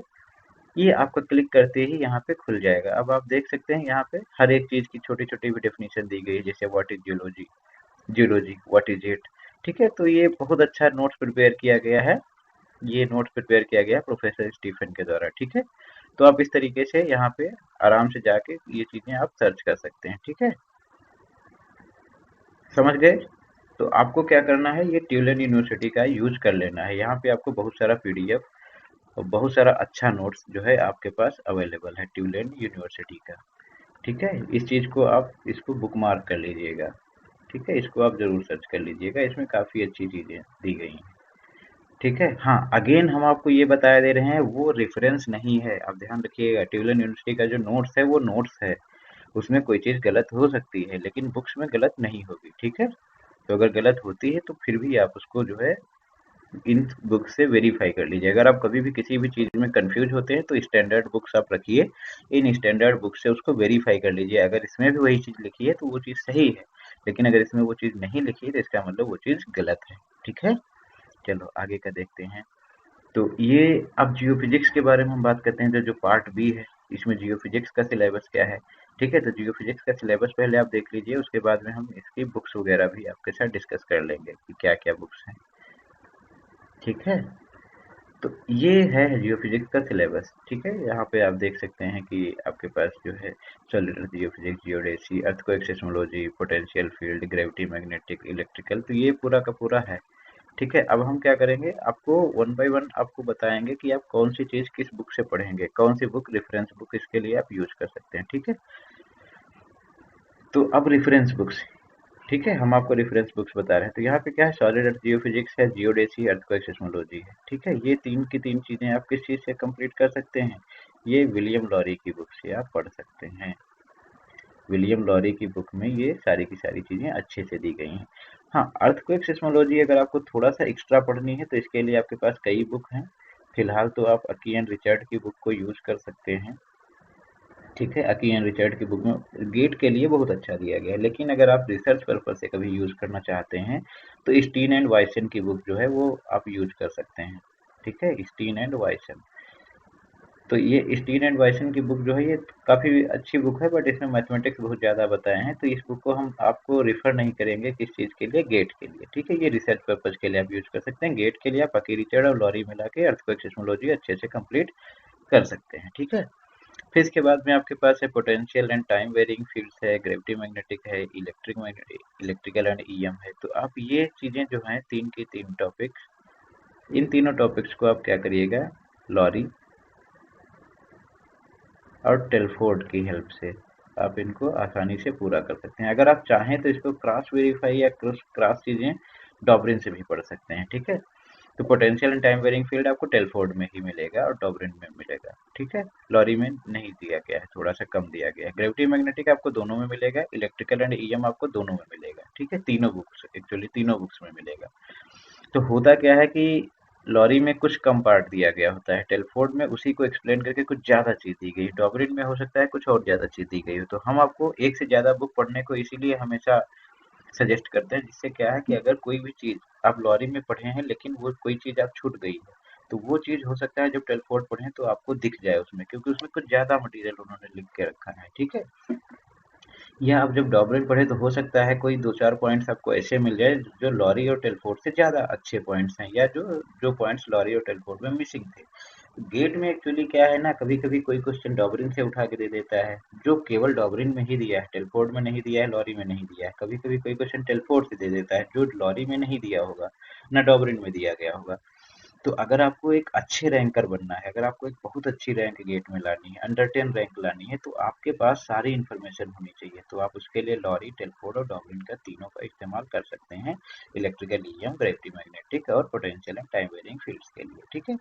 Speaker 1: ये आपका क्लिक करते ही यहाँ पे खुल जाएगा। अब आप देख सकते हैं यहाँ पे हर एक चीज़ की छोटी छोटी भी डेफिनेशन दी गई है, जैसे what is geology, geology what is it. ठीक है, तो ये बहुत अच्छा नोट्स प्रिपेयर किया गया है, ये नोट्स प्रिपेयर किया गया है प्रोफेसर स्टीफन के द्वारा। ठीक है, तो आप इस तरीके से यहाँ पे आराम से जाके ये चीज़ें आप सर्च कर सकते हैं। ठीक है, समझ गए। तो आपको क्या करना है, ये ट्यूलन यूनिवर्सिटी का यूज कर लेना है। यहाँ पे आपको बहुत सारा पीडीएफ और बहुत सारा अच्छा नोट्स जो है आपके पास अवेलेबल है ट्यूलन यूनिवर्सिटी का। ठीक है, इस चीज़ को आप इसको बुकमार्क कर लीजिएगा। ठीक है, इसको आप ज़रूर सर्च कर लीजिएगा, इसमें काफ़ी अच्छी चीज़ें दी गई हैं। ठीक है, हाँ, अगेन हम आपको ये बताया दे रहे हैं, वो रेफरेंस नहीं है, आप ध्यान रखिएगा। ट्यूलन यूनिवर्सिटी का जो नोट्स है वो नोट्स है, उसमें कोई चीज़ गलत हो सकती है लेकिन बुक्स में गलत नहीं होगी। ठीक है, तो अगर गलत होती है तो फिर भी आप उसको जो है इन बुक से वेरीफाई कर लीजिए। अगर आप कभी भी किसी भी चीज़ में कंफ्यूज होते हैं तो स्टैंडर्ड बुक्स आप रखिए, इन स्टैंडर्ड बुक से उसको वेरीफाई कर लीजिए। अगर इसमें भी वही चीज़ लिखी है तो वो चीज़ सही है, लेकिन अगर इसमें वो चीज़ नहीं लिखी है तो इसका मतलब वो चीज़ गलत है। ठीक है, चलो आगे का देखते हैं। तो ये अब जियोफिजिक्स के बारे में हम बात करते हैं, तो जो पार्ट बी है इसमें जियोफिजिक्स का सिलेबस क्या है। ठीक है, तो जियोफिजिक्स का सिलेबस पहले आप देख लीजिए, उसके बाद में हम इसकी बुक्स वगैरह भी आपके साथ डिस्कस कर लेंगे कि क्या क्या बुक्स हैं। ठीक है, तो ये है जियोफिजिक्स का सिलेबस। ठीक है, यहाँ पे आप देख सकते हैं कि आपके पास जो है solid geophysics, geodesy, earthquake seismology, potential field, gravity, magnetic, electrical, तो ये पूरा का पूरा है। ठीक है, अब हम क्या करेंगे, आपको वन बाय वन आपको बताएंगे कि आप कौन सी चीज़ किस बुक से पढ़ेंगे, कौन सी बुक रेफरेंस बुक इसके लिए आप यूज कर सकते हैं। ठीक है, तो अब रेफरेंस बुक्स, ठीक है, हम आपको रेफरेंस बुक्स बता रहे हैं। तो यहाँ पे क्या है, सॉलिड अर्थ जियोफिजिक्स है, जियोडेसी, अर्थक्वेक सिस्मोलॉजी है। ठीक है, ये तीन की तीन चीजें आप किस चीज से कंप्लीट कर सकते हैं, ये विलियम लॉरी की बुक से आप पढ़ सकते हैं। विलियम लॉरी की बुक में ये सारी की सारी चीजें अच्छे से दी गई हैं। हाँ, अर्थक्वेक सिस्मोलॉजी अगर आपको थोड़ा सा एक्स्ट्रा पढ़नी है तो इसके लिए आपके पास कई बुक हैं। फिलहाल तो आप अकी एंड रिचर्ड की बुक को यूज कर सकते हैं। ठीक है, अकी एंड रिचर्ड की बुक में गेट के लिए बहुत अच्छा दिया गया है, लेकिन अगर आप रिसर्च पर्पज से कभी यूज करना चाहते हैं तो स्टीन एंड वाइसन की बुक जो है वो आप यूज कर सकते हैं। ठीक है, स्टीन एंड वाइसन, तो ये स्टीन एंड वाइसन की बुक जो है ये काफ़ी अच्छी बुक है, बट इसमें मैथमेटिक्स बहुत ज़्यादा बताए हैं, तो इस बुक को हम आपको रिफर नहीं करेंगे किस चीज़ के लिए, गेट के लिए। ठीक है, ये रिसर्च पर्पज के लिए आप यूज कर सकते हैं, गेट के लिए आप अकी रिचर्ड और लॉरी मिला के अर्थक्वेक सिस्मोलॉजी अच्छे से कंप्लीट कर सकते हैं। ठीक है, फिर इसके बाद में आपके पास है potential and time varying fields है, ग्रेविटी मैग्नेटिक है, इलेक्ट्रिकल एंड ईएम है। तो आप ये चीज़ें जो हैं तीन की तीन टॉपिक्स, इन तीनों टॉपिक्स को आप क्या करिएगा, लॉरी और टेलफोर्ड की हेल्प से आप इनको आसानी से पूरा कर सकते हैं। अगर आप चाहें तो इसको क्रॉस वेरीफाई या क्रॉस चीज़ें डॉबरिन से भी पढ़ सकते हैं। ठीक है, तो potential and time varying field आपको टेलफोर्ड में ही मिलेगा और डॉबरिन में मिलेगा। ठीक है, लॉरी में नहीं दिया गया है, थोड़ा सा कम दिया गया है। ग्रेविटी मैग्नेटिक आपको दोनों में मिलेगा, इलेक्ट्रिकल एंड ईएम आपको दोनों में मिलेगा। ठीक है, तीनों बुक्स, एक्चुअली तीनों बुक्स में मिलेगा। तो होता क्या है कि लॉरी में कुछ कम पार्ट दिया गया होता है, टेलफोर्ड में उसी को एक्सप्लेन करके कुछ ज़्यादा चीज़ दी गई, डॉबरिन में हो सकता है कुछ और ज़्यादा चीज़ दी गई हो। तो हम आपको एक से ज़्यादा बुक पढ़ने को इसीलिए हमेशा सजेस्ट करते हैं, जिससे क्या है कि अगर कोई भी चीज़ आप लॉरी में पढ़े हैं लेकिन वो कोई चीज़ आप छूट गई है, तो वो चीज़ हो सकता है जब टेलफोर्ड पढ़ें तो आपको दिख जाए उसमें, क्योंकि उसमें कुछ ज़्यादा मटेरियल उन्होंने लिख के रखा है। ठीक है, या आप जब डॉबरेट पढ़े तो हो सकता है कोई दो चार पॉइंट्स आपको ऐसे मिल जाए जो लॉरी और टेलफोर्ड से ज़्यादा अच्छे पॉइंट्स हैं, या जो जो पॉइंट्स लॉरी और टेलफोर्ड में मिसिंग थे। गेट में एक्चुअली क्या है ना, कभी कभी कोई क्वेश्चन डॉबरिन से उठा के दे देता है जो केवल डॉबरिन में ही दिया है, टेलफोर्ड में नहीं दिया है, लॉरी में नहीं दिया है। कभी कभी कोई क्वेश्चन टेलफोर्ड से दे देता है जो लॉरी में नहीं दिया होगा, ना डॉबरिन में दिया गया होगा। तो अगर आपको एक अच्छे रैंकर बनना है, अगर आपको एक बहुत अच्छी रैंक गेट में लानी है, अंडर 10 रैंक लानी है, तो आपके पास सारी इन्फॉर्मेशन होनी चाहिए। तो आप उसके लिए लॉरी, टेलफोर्ड और डॉबलिन का तीनों का इस्तेमाल कर सकते हैं, इलेक्ट्रिकल, ईएम, ग्रेविटी मैग्नेटिक और potential and time varying fields के लिए। ठीक है,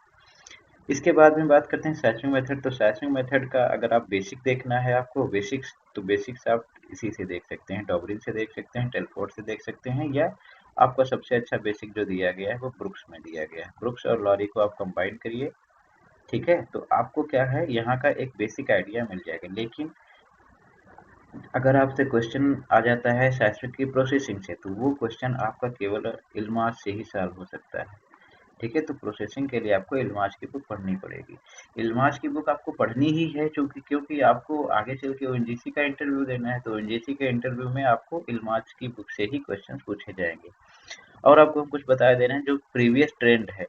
Speaker 1: इसके बाद में बात करते हैं सैचुंग मेथड। तो सैचुंग मेथड का अगर आप बेसिक देखना है, आपको बेसिक्स, तो बेसिक्स आप इसी से देख सकते हैं, डॉबरिन से देख सकते हैं, टेलफोर्ड से देख सकते हैं, या आपका सबसे अच्छा बेसिक जो दिया गया है वो ब्रुक्स में दिया गया है। ब्रुक्स और लॉरी को आप कंबाइन करिए। ठीक है, तो आपको क्या है, यहाँ का एक बेसिक आइडिया मिल जाएगा। लेकिन अगर आपसे क्वेश्चन आ जाता है सेismic की प्रोसेसिंग से, तो वो क्वेश्चन आपका केवल इल्मास से ही सॉल्व हो सकता है। ठीक है, तो प्रोसेसिंग के लिए आपको इल्मास की बुक पढ़नी पड़ेगी। इल्मास की बुक आपको पढ़नी ही है, क्योंकि आपको आगे चल के ओएनजीसी का इंटरव्यू देना है, तो ओएनजीसी के इंटरव्यू में आपको इल्मास की बुक से ही क्वेश्चन पूछे जाएंगे। और आपको हम कुछ बताया दे रहे हैं, जो प्रीवियस ट्रेंड है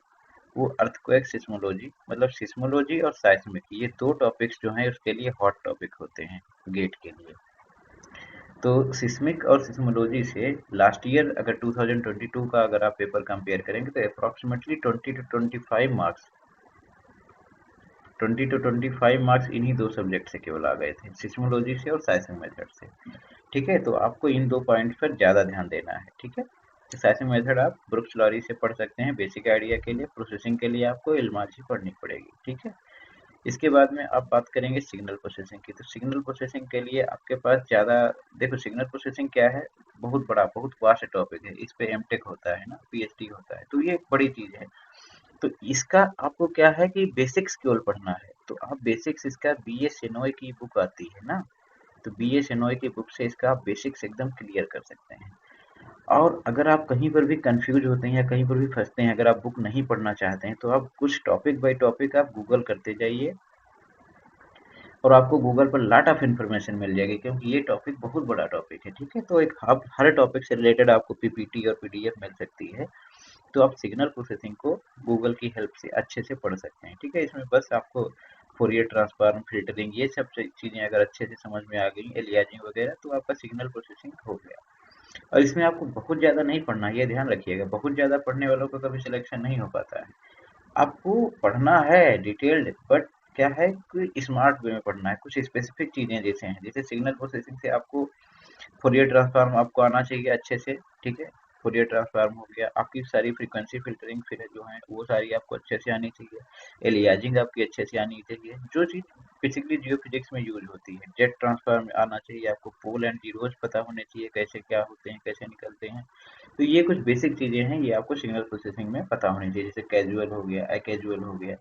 Speaker 1: वो अर्थक्वेक सिस्मोलॉजी, मतलब सिस्मोलॉजी और साइस्मिक, ये दो टॉपिक्स जो हैं उसके लिए हॉट टॉपिक होते हैं गेट के लिए। तो सिस्मिक और सिस्मोलॉजी से लास्ट ईयर अगर 2022 का अगर आप पेपर कंपेयर करेंगे तो अप्रॉक्सीमेटली 20 टू 25 मार्क्स इन्हीं दो सब्जेक्ट से केवल आ गए थे, सिस्मोलॉजी से और साइंसिंग मेथड से। ठीक है, तो आपको इन दो पॉइंट्स पर ज़्यादा ध्यान देना है। ठीक है, तो साइंसिंग मेथड आप ब्रुक्स लॉरी से पढ़ सकते हैं बेसिक आइडिया के लिए, प्रोसेसिंग के लिए आपको इल्माजी पढ़नी पड़ेगी। ठीक है, इसके बाद में आप बात करेंगे सिग्नल प्रोसेसिंग की। तो सिग्नल प्रोसेसिंग के लिए आपके पास ज़्यादा, देखो सिग्नल प्रोसेसिंग क्या है, बहुत बड़ा, बहुत वास्ट टॉपिक है, इस पे एमटेक होता है ना, पीएचडी होता है, तो ये एक बड़ी चीज़ है। तो इसका आपको क्या है कि बेसिक्स केवल पढ़ना है, तो आप बेसिक्स, इसका बी ए शेनॉय की बुक आती है ना, तो बी ए शेनॉय की बुक से इसका आप बेसिक्स एकदम क्लियर कर सकते हैं। और अगर आप कहीं पर भी कंफ्यूज होते हैं या कहीं पर भी फंसते हैं, अगर आप बुक नहीं पढ़ना चाहते हैं, तो आप कुछ टॉपिक बाय टॉपिक आप गूगल करते जाइए और आपको गूगल पर लॉट ऑफ इन्फॉर्मेशन मिल जाएगी, क्योंकि ये टॉपिक बहुत बड़ा टॉपिक है। ठीक है, तो एक आप हर टॉपिक से रिलेटेड आपको पीपीटी और पीडीएफ मिल सकती है। तो आप सिग्नल प्रोसेसिंग को गूगल की हेल्प से अच्छे से पढ़ सकते हैं। ठीक है, इसमें बस आपको फोरियर ट्रांसफॉर्म, फिल्टरिंग, ये सब चीज़ें अगर अच्छे से समझ में आ गई, एलियाजिंग वगैरह, तो आपका सिग्नल प्रोसेसिंग हो गया। और इसमें आपको बहुत ज़्यादा नहीं पढ़ना, ये ध्यान रखिएगा, बहुत ज़्यादा पढ़ने वालों का कभी सिलेक्शन नहीं हो पाता है। आपको पढ़ना है डिटेल्ड, बट क्या है कि स्मार्ट वे में पढ़ना है। कुछ स्पेसिफिक चीज़ें जैसे हैं, जैसे सिग्नल प्रोसेसिंग से आपको फोरियर ट्रांसफॉर्म आपको आना चाहिए अच्छे से। ठीक है, फोरियर ट्रांसफॉर्म हो गया, आपकी सारी फ्रीक्वेंसी फिल्टरिंग फिर जो है वो सारी आपको अच्छे से आनी चाहिए। एलियाजिंग आपकी अच्छे से आनी चाहिए, जो चीज़ बेसिकली जियो फिजिक्स में यूज होती है। जेट ट्रांसफॉर्म आना चाहिए आपको, पोल एंड जीरोज पता होने चाहिए, कैसे क्या होते हैं, कैसे निकलते हैं। तो ये कुछ बेसिक चीज़ें हैं, ये आपको सिग्नल प्रोसेसिंग में पता होनी चाहिए, जैसे कैजुअल हो गया, अकैजुअल हो गया,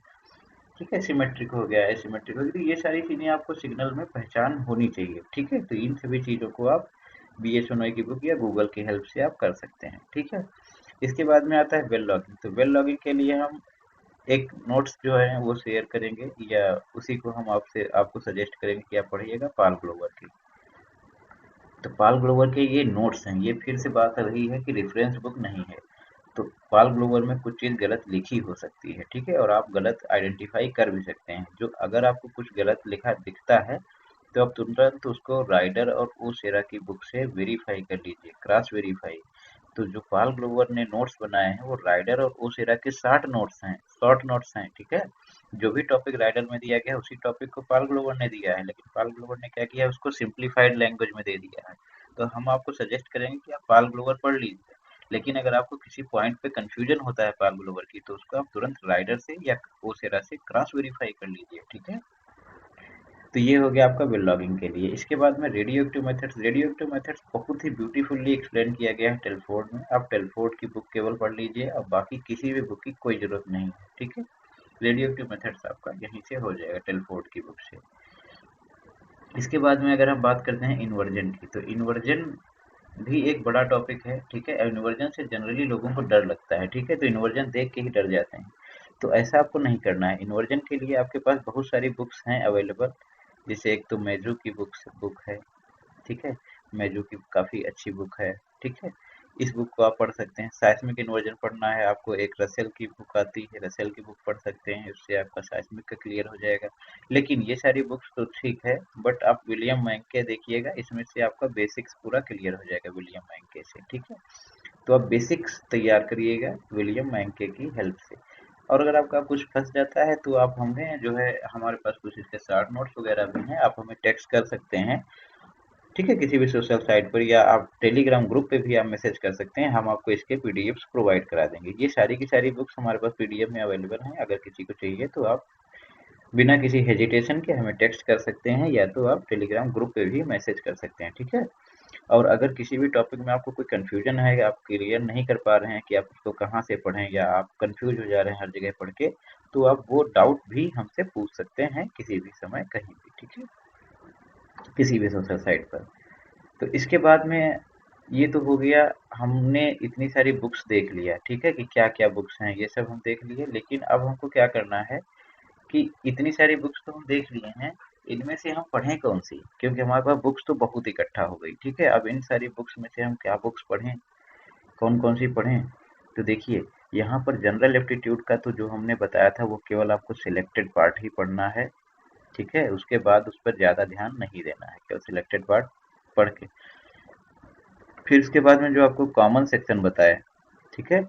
Speaker 1: ठीक है, सिमेट्रिक हो गया, एसिमेट्रिक हो गया। तो ये सारी चीज़ें आपको सिग्नल में पहचान होनी चाहिए। ठीक है, तो इन सभी चीज़ों को आप बी एस सोनोई की बुक या गूगल की हेल्प से आप कर सकते हैं। ठीक है, इसके बाद में आता है वेल लॉगिंग। तो वेल लॉगिंग के लिए हम एक नोट्स जो है वो शेयर करेंगे, या उसी को हम आपसे आपको सजेस्ट करेंगे कि आप पढ़िएगा पाल ग्लोवर की। तो पाल ग्लोवर के ये नोट्स हैं, ये फिर से बात रही है कि रेफरेंस बुक नहीं है। तो पाल ग्लोवर में कुछ चीज़ गलत लिखी हो सकती है। ठीक है, और आप गलत आइडेंटिफाई कर भी सकते हैं। जो अगर आपको कुछ गलत लिखा दिखता है, तो आप तुरंत उसको राइडर और ओसेरा की बुक से वेरीफाई कर लीजिए, क्रॉस वेरीफाई। तो जो पाल ग्लोवर ने नोट्स बनाए हैं वो राइडर और ओसेरा के शॉर्ट नोट्स हैं, शॉर्ट नोट्स हैं। ठीक है, जो भी टॉपिक राइडर में दिया गया है उसी टॉपिक को पाल ग्लोवर ने दिया है, लेकिन पाल ग्लोवर ने क्या किया है, उसको सिंप्लीफाइड लैंग्वेज में दे दिया है। तो हम आपको सजेस्ट करेंगे कि आप पाल ग्लोवर पढ़ लीजिए, लेकिन अगर आपको किसी पॉइंट पे कंफ्यूजन होता है पाल ग्लोवर की, तो उसको आप तुरंत राइडर से या ओसेरा से क्रॉस वेरीफाई कर लीजिए। ठीक है, तो ये हो गया आपका वेल लॉगिंग के लिए। इसके बाद में radio active methods. Radio active methods बहुत ही ब्यूटीफुली एक्सप्लेन किया गया है टेलफोर्ड में। आप टेलफोर्ड की बुक केवल पढ़ लीजिए, और बाकी किसी भी बुक की कोई जरूरत नहीं है। ठीक है, रेडियो एक्टिव मेथड्स आपका यहीं से हो जाएगा, टेलफोर्ड की बुक से। इसके बाद में अगर हम बात करते हैं इन्वर्जन की, तो इन्वर्जन भी एक बड़ा टॉपिक है। ठीक है, इन्वर्जन से जनरली लोगों को डर लगता है। ठीक है, तो इन्वर्जन देख के ही डर जाते हैं। तो ऐसा आपको नहीं करना है। इन्वर्जन के लिए आपके पास बहुत सारी बुक्स हैं अवेलेबल, जैसे एक तो मेजू की बुक है। ठीक है, मेजू की काफ़ी अच्छी बुक है। ठीक है, इस बुक को आप पढ़ सकते हैं। साइस्मिक इन्वर्जन पढ़ना है आपको, एक रसेल की बुक आती है, रसेल की बुक पढ़ सकते हैं, उससे आपका साइस्मिक का क्लियर हो जाएगा। लेकिन ये सारी बुक्स तो ठीक है, बट आप विलियम मैंके देखिएगा, इसमें से आपका बेसिक्स पूरा क्लियर हो जाएगा विलियम मैंके से। ठीक है, तो आप बेसिक्स तैयार करिएगा विलियम मैंके की हेल्प से। और अगर आपका कुछ फंस जाता है, तो आप हमें जो है, हमारे पास कुछ इसके शॉर्ट नोट्स वगैरह भी हैं, आप हमें टेक्स्ट कर सकते हैं। ठीक है, किसी भी सोशल साइट पर, या आप टेलीग्राम ग्रुप पे भी आप मैसेज कर सकते हैं, हम आपको इसके पीडीएफ्स प्रोवाइड करा देंगे। ये सारी की सारी बुक्स हमारे पास पीडीएफ में अवेलेबल हैं। अगर किसी को चाहिए तो आप बिना किसी हेजिटेशन के हमें टेक्स्ट कर सकते हैं, या तो आप टेलीग्राम ग्रुप पे भी मैसेज कर सकते हैं। ठीक है, और अगर किसी भी टॉपिक में आपको कोई कन्फ्यूजन है, आप क्लियर नहीं कर पा रहे हैं कि आप उसको कहाँ से पढ़ें, या आप कन्फ्यूज हो जा रहे हैं हर जगह पढ़ के, तो आप वो डाउट भी हमसे पूछ सकते हैं किसी भी समय, कहीं भी। ठीक है, किसी भी सोशल साइट पर। तो इसके बाद में ये तो हो गया, हमने इतनी सारी बुक्स देख लिया। ठीक है, कि क्या क्या बुक्स हैं ये सब हम देख लिए, लेकिन अब हमको क्या करना है कि इतनी सारी बुक्स तो हम देख लिए हैं, इनमें से हम पढ़ें कौन सी, क्योंकि हमारे पास बुक्स तो बहुत इकट्ठा हो गई। ठीक है, अब इन सारी बुक्स में से हम क्या बुक्स पढ़ें, कौन कौन सी पढ़ें। तो देखिए, यहाँ पर जनरल एप्टीट्यूड का तो जो हमने बताया था, वो केवल आपको सिलेक्टेड पार्ट ही पढ़ना है। ठीक है, उसके बाद उस पर ज़्यादा ध्यान नहीं देना है, केवल सिलेक्टेड पार्ट पढ़ के। फिर उसके बाद में जो आपको कॉमन सेक्शन बताया, ठीक है,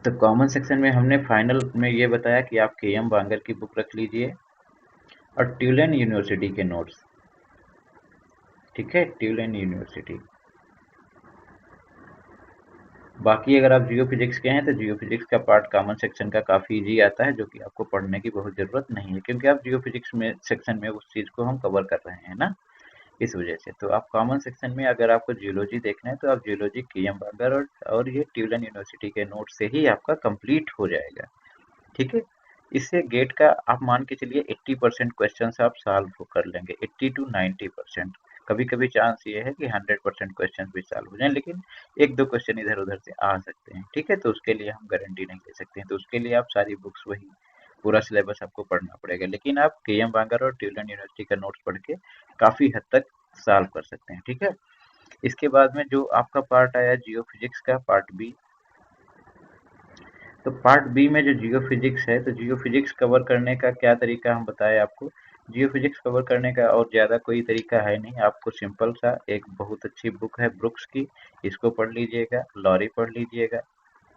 Speaker 1: तो कॉमन सेक्शन में हमने फाइनल में ये बताया कि आप के एम बांगर की बुक रख लीजिए, और ट्यूलेन यूनिवर्सिटी के नोट्स। ठीक है, ट्यूलेन यूनिवर्सिटी। बाकी अगर आप जियो फिजिक्स के हैं, तो जियो फिजिक्स का पार्ट कॉमन सेक्शन का काफ़ी इजी आता है, जो कि आपको पढ़ने की बहुत ज़रूरत नहीं है, क्योंकि आप जियो फिजिक्स में सेक्शन में उस चीज़ को हम कवर कर रहे हैं ना, इस वजह से। तो आप कॉमन सेक्शन में अगर आपको जियोलॉजी देखना है, तो आप जियोलॉजी के एम बांगर और ये ट्यूलन यूनिवर्सिटी के नोट से ही आपका कंप्लीट हो जाएगा। ठीक है, इससे गेट का आप मान के चलिए 80% क्वेश्चन आप सॉल्व कर लेंगे, 80 to 90%। कभी कभी चांस ये है कि 100% क्वेश्चन भी सॉल्व हो जाए, लेकिन एक दो क्वेश्चन इधर उधर से आ सकते हैं। ठीक है, तो उसके लिए हम गारंटी नहीं ले सकते हैं, तो उसके लिए आप सारी बुक्स वही पूरा सिलेबस आपको पढ़ना पड़ेगा। लेकिन आप के.एम. बांगर और ट्यूलन यूनिवर्सिटी का नोट्स पढ़ के काफी हद तक सॉल्व कर सकते हैं। ठीक है, इसके बाद में जो आपका पार्ट आया जियो फिजिक्स का पार्ट बी, तो पार्ट बी में जो जियो फिजिक्स है, तो जियो फिजिक्स कवर करने का क्या तरीका हम बताए आपको। जियो फिजिक्स कवर करने का और ज़्यादा कोई तरीका है नहीं, आपको सिंपल सा एक बहुत अच्छी बुक है ब्रुक्स की, इसको पढ़ लीजिएगा, लॉरी पढ़ लीजिएगा।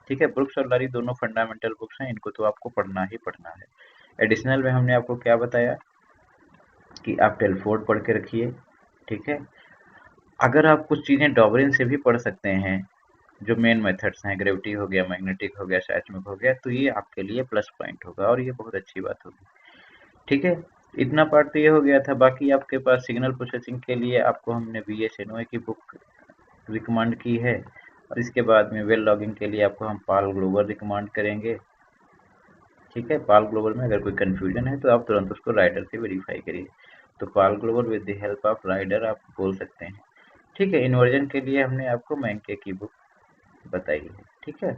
Speaker 1: ठीक है, ब्रुक्स और लॉरी दोनों फंडामेंटल बुक्स हैं, इनको तो आपको पढ़ना ही पढ़ना है। एडिशनल में हमने आपको क्या बताया कि आप टेलफोर्ड पढ़ के रखिए। ठीक है, अगर आप कुछ चीज़ें डॉबरिन से भी पढ़ सकते हैं, जो मेन मेथड्स हैं, ग्रेविटी हो गया, मैग्नेटिक हो गया, सेismic हो गया, तो ये आपके लिए प्लस पॉइंट होगा और ये बहुत अच्छी बात होगी। ठीक है, इतना पार्ट तो ये हो गया था। बाकी आपके पास सिग्नल प्रोसेसिंग के लिए आपको हमने VSNOA की बुक रिकमेंड की है, और इसके बाद में वेल लॉगिंग के लिए आपको हम पाल ग्लोबल रिकमेंड करेंगे। ठीक है, पाल ग्लोबल में अगर कोई कंफ्यूजन है तो आप तुरंत उसको राइडर से वेरीफाई करिए। तो पाल global with the help of rider आप बोल सकते हैं। ठीक है, इन्वर्जन के लिए हमने आपको मैंके की बुक बताई है। ठीक है,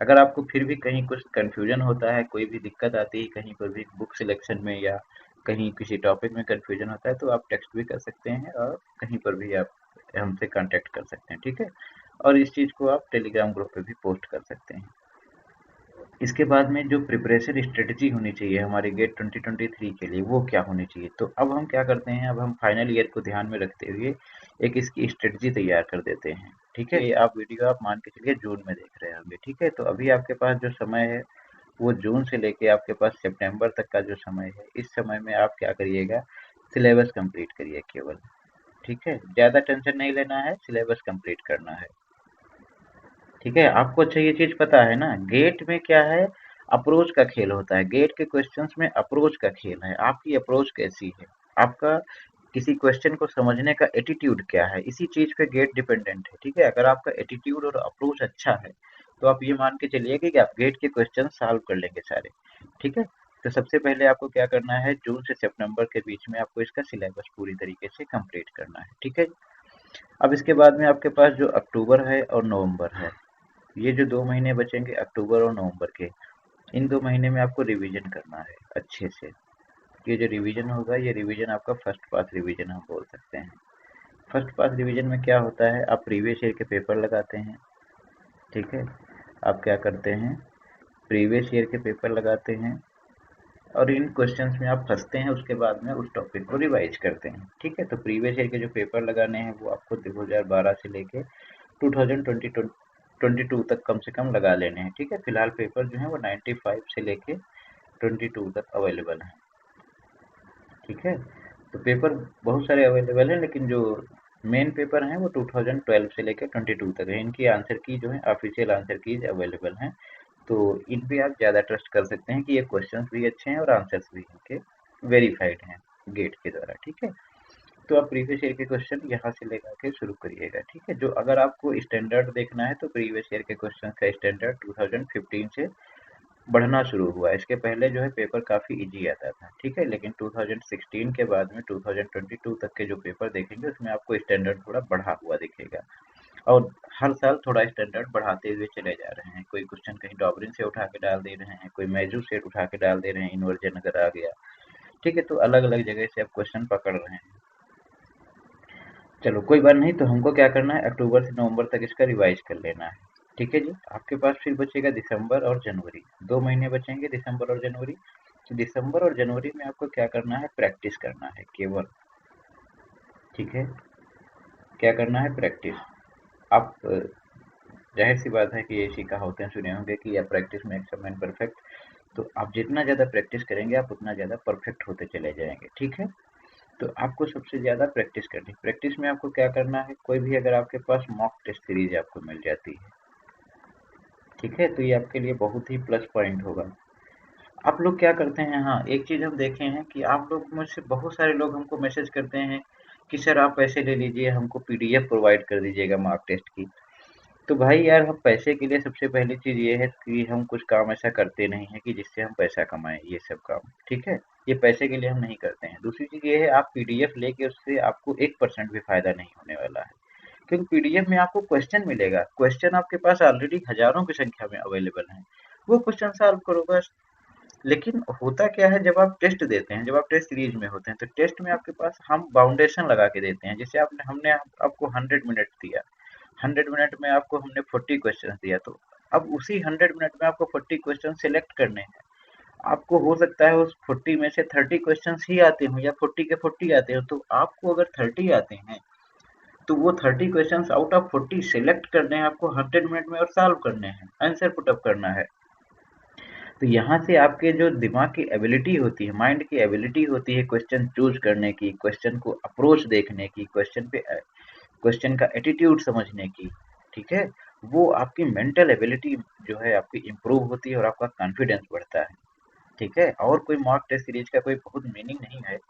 Speaker 1: अगर आपको फिर भी कहीं कुछ कंफ्यूजन होता है, कोई भी दिक्कत आती है कहीं पर भी बुक सिलेक्शन में या कहीं किसी टॉपिक में कंफ्यूजन होता है, तो आप टेक्स्ट भी कर सकते हैं और कहीं पर भी आप हमसे कांटेक्ट कर सकते हैं। ठीक है, और इस चीज़ को आप टेलीग्राम ग्रुप पे भी पोस्ट कर सकते हैं। इसके बाद में जो प्रिपरेशन स्ट्रेटजी होनी चाहिए हमारे गेट 2023 के लिए, वो क्या होनी चाहिए। तो अब हम क्या करते हैं, अब हम फाइनल ईयर को ध्यान में रखते हुए एक इसकी स्ट्रेटजी तैयार कर देते हैं। ठीक है, ये आप वीडियो आप मान के चलिए जून में देख रहे होंगे। ठीक है, तो अभी आपके पास जो समय है वो जून से लेके आपके पास सितंबर तक का जो समय है, इस समय में आप क्या करिएगा, सिलेबस कंप्लीट करिए केवल। ठीक है, ज़्यादा टेंशन नहीं लेना है, सिलेबस कंप्लीट करना है। ठीक है, आपको अच्छा ये चीज पता है ना, गेट में क्या है, अप्रोच का खेल होता है। गेट के क्वेश्चंस में अप्रोच का खेल है, आपकी अप्रोच कैसी है, आपका किसी क्वेश्चन को समझने का एटीट्यूड क्या है, इसी चीज पे गेट डिपेंडेंट है। ठीक है, अगर आपका एटीट्यूड और अप्रोच अच्छा है तो आप ये मान के चलिए कि आप गेट के क्वेश्चन सॉल्व कर लेंगे सारे। ठीक है, तो सबसे पहले आपको क्या करना है, जून से सितंबर के बीच में आपको इसका सिलेबस पूरी तरीके से कंप्लीट करना है। ठीक है, अब इसके बाद में आपके पास जो अक्टूबर है और नवंबर है, ये जो 2 महीने बचेंगे अक्टूबर और नवंबर के, इन 2 महीने में आपको रिवीजन करना है अच्छे से। ये जो रिवीजन होगा, ये रिवीजन आपका फर्स्ट पास रिवीजन हम बोल सकते हैं। फर्स्ट पास रिवीजन में क्या होता है, आप प्रीवियस ईयर के पेपर लगाते हैं। ठीक है, आप क्या करते हैं, प्रीवियस ईयर के पेपर लगाते हैं और इन क्वेश्चंस में आप फंसते हैं, उसके बाद में उस टॉपिक को रिवाइज करते हैं। ठीक है, तो प्रीवियस ईयर के जो पेपर लगाने हैं वो आपको 2012 से लेके 2022 तक कम से कम लगा लेने हैं। ठीक है, फिलहाल पेपर जो है वो 95 से लेके 22 तक अवेलेबल है। ठीक है, तो पेपर बहुत सारे अवेलेबल हैं, लेकिन जो मेन पेपर हैं वो 2012 से लेकर 22 तक है। इनकी आंसर की जो है ऑफिशियल आंसर कीज अवेलेबल हैं, तो इन पे आप ज़्यादा ट्रस्ट कर सकते हैं कि ये क्वेश्चंस भी अच्छे हैं और आंसर्स भी इनके वेरीफाइड हैं गेट के द्वारा। ठीक है, तो आप प्रीवियस ईयर के क्वेश्चन यहाँ से लेकर के शुरू करिएगा। ठीक है, जो अगर आपको स्टैंडर्ड देखना है तो प्रीवियस ईयर के क्वेश्चन का स्टैंडर्ड 2015 से बढ़ना शुरू हुआ। इसके पहले जो है पेपर काफ़ी इजी आता था। ठीक है, लेकिन 2016 के बाद में 2022 तक के जो पेपर देखेंगे उसमें आपको स्टैंडर्ड थोड़ा बढ़ा हुआ दिखेगा, और हर साल थोड़ा स्टैंडर्ड बढ़ाते हुए चले जा रहे हैं। कोई क्वेश्चन कहीं डॉबरिन से उठा के डाल दे रहे हैं, कोई मैजू से उठा के डाल दे रहे हैं, इन्वर्जन अगर आ गया। ठीक है, तो अलग अलग जगह से आप क्वेश्चन पकड़ रहे हैं। चलो कोई बात नहीं, तो हमको क्या करना है, अक्टूबर से नवंबर तक इसका रिवाइज कर लेना है। ठीक है जी, आपके पास फिर बचेगा दिसंबर और जनवरी, 2 महीने बचेंगे दिसंबर और जनवरी। तो दिसंबर और जनवरी में आपको क्या करना है, प्रैक्टिस करना है केवल। ठीक है, क्या करना है, प्रैक्टिस। आप जाहिर सी बात है कि ऐसी कहावतें सुने होंगे कि या practice makes a man perfect. तो आप जितना ज़्यादा प्रैक्टिस करेंगे आप उतना ज़्यादा परफेक्ट होते चले जाएंगे। ठीक है, तो आपको सबसे ज़्यादा प्रैक्टिस करनी है। प्रैक्टिस में आपको क्या करना है, कोई भी अगर आपके पास मॉक टेस्ट सीरीज आपको मिल जाती है, ठीक है, तो ये आपके लिए बहुत ही प्लस पॉइंट होगा। आप लोग क्या करते हैं, हाँ एक चीज़ हम देखे हैं कि आप लोग में से बहुत सारे लोग हमको मैसेज करते हैं कि सर आप पैसे ले लीजिए, हमको PDF प्रोवाइड कर दीजिएगा मार्क टेस्ट की। तो भाई यार, हम पैसे के लिए सबसे पहली चीज़ ये है कि हम कुछ काम ऐसा करते नहीं है कि जिससे हम पैसा कमाएँ, ये सब काम, ठीक है? ये पैसे के लिए हम नहीं करते हैं। दूसरी चीज़ ये है, आप पीडीएफ लेके उससे आपको 1% भी फ़ायदा नहीं होने वाला है। क्योंकि पीडीएफ में आपको क्वेश्चन मिलेगा, क्वेश्चन आपके पास ऑलरेडी हज़ारों की संख्या में अवेलेबल हैं। वो क्वेश्चन सॉल्व करो बस। लेकिन होता क्या है, जब आप टेस्ट देते हैं, जब आप टेस्ट सीरीज में होते हैं, तो टेस्ट में आपके पास हम बाउंडेशन लगा के देते हैं। जैसे आपने हमने आपको 100 मिनट दिया, 100 मिनट में आपको हमने 40 क्वेश्चन दिया, तो अब उसी 100 मिनट में आपको 40 क्वेश्चन सिलेक्ट करने हैं। आपको हो सकता है उस 40 में से 30 क्वेश्चन ही आते हों या 40 के 40 आते हो, तो आपको अगर 30 आते हैं तो वो 30 क्वेश्चन आउट ऑफ 40 सिलेक्ट करने हैं आपको 100 मिनट में और सॉल्व करने हैं, आंसर पुटअप करना है। तो यहाँ से आपके जो दिमाग की एबिलिटी होती है, माइंड की एबिलिटी होती है क्वेश्चन चूज करने की, क्वेश्चन को अप्रोच देखने की, क्वेश्चन का एटीट्यूड समझने की, ठीक है? वो आपकी मेंटल एबिलिटी जो है आपकी इम्प्रूव होती है और आपका कॉन्फिडेंस बढ़ता है, ठीक है? और कोई मॉक टेस्ट सीरीज का कोई बहुत मीनिंग नहीं है।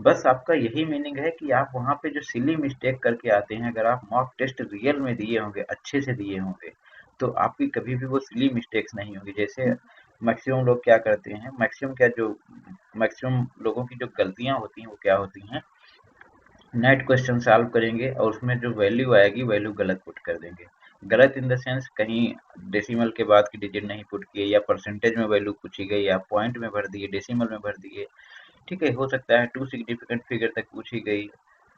Speaker 1: बस आपका यही मीनिंग है कि आप वहाँ पे जो सिली मिस्टेक करके आते हैं, अगर आप मॉक टेस्ट रियल में दिए होंगे, अच्छे से दिए होंगे, तो आपकी कभी भी वो सिली मिस्टेक्स नहीं होंगी। जैसे मैक्सिमम लोग क्या करते हैं, मैक्सिमम लोगों की जो गलतियाँ होती हैं वो क्या होती हैं, नेट क्वेश्चन सॉल्व करेंगे और उसमें जो वैल्यू आएगी वैल्यू गलत पुट कर देंगे। गलत इन द सेंस, कहीं डेसिमल के बाद की डिजिट नहीं पुट किए, या परसेंटेज में वैल्यू पूछी गई, या पॉइंट में भर दिए, डेसिमल में भर दिए, ठीक है? हो सकता है टू सिग्निफिकेंट फिगर तक पूछी गई,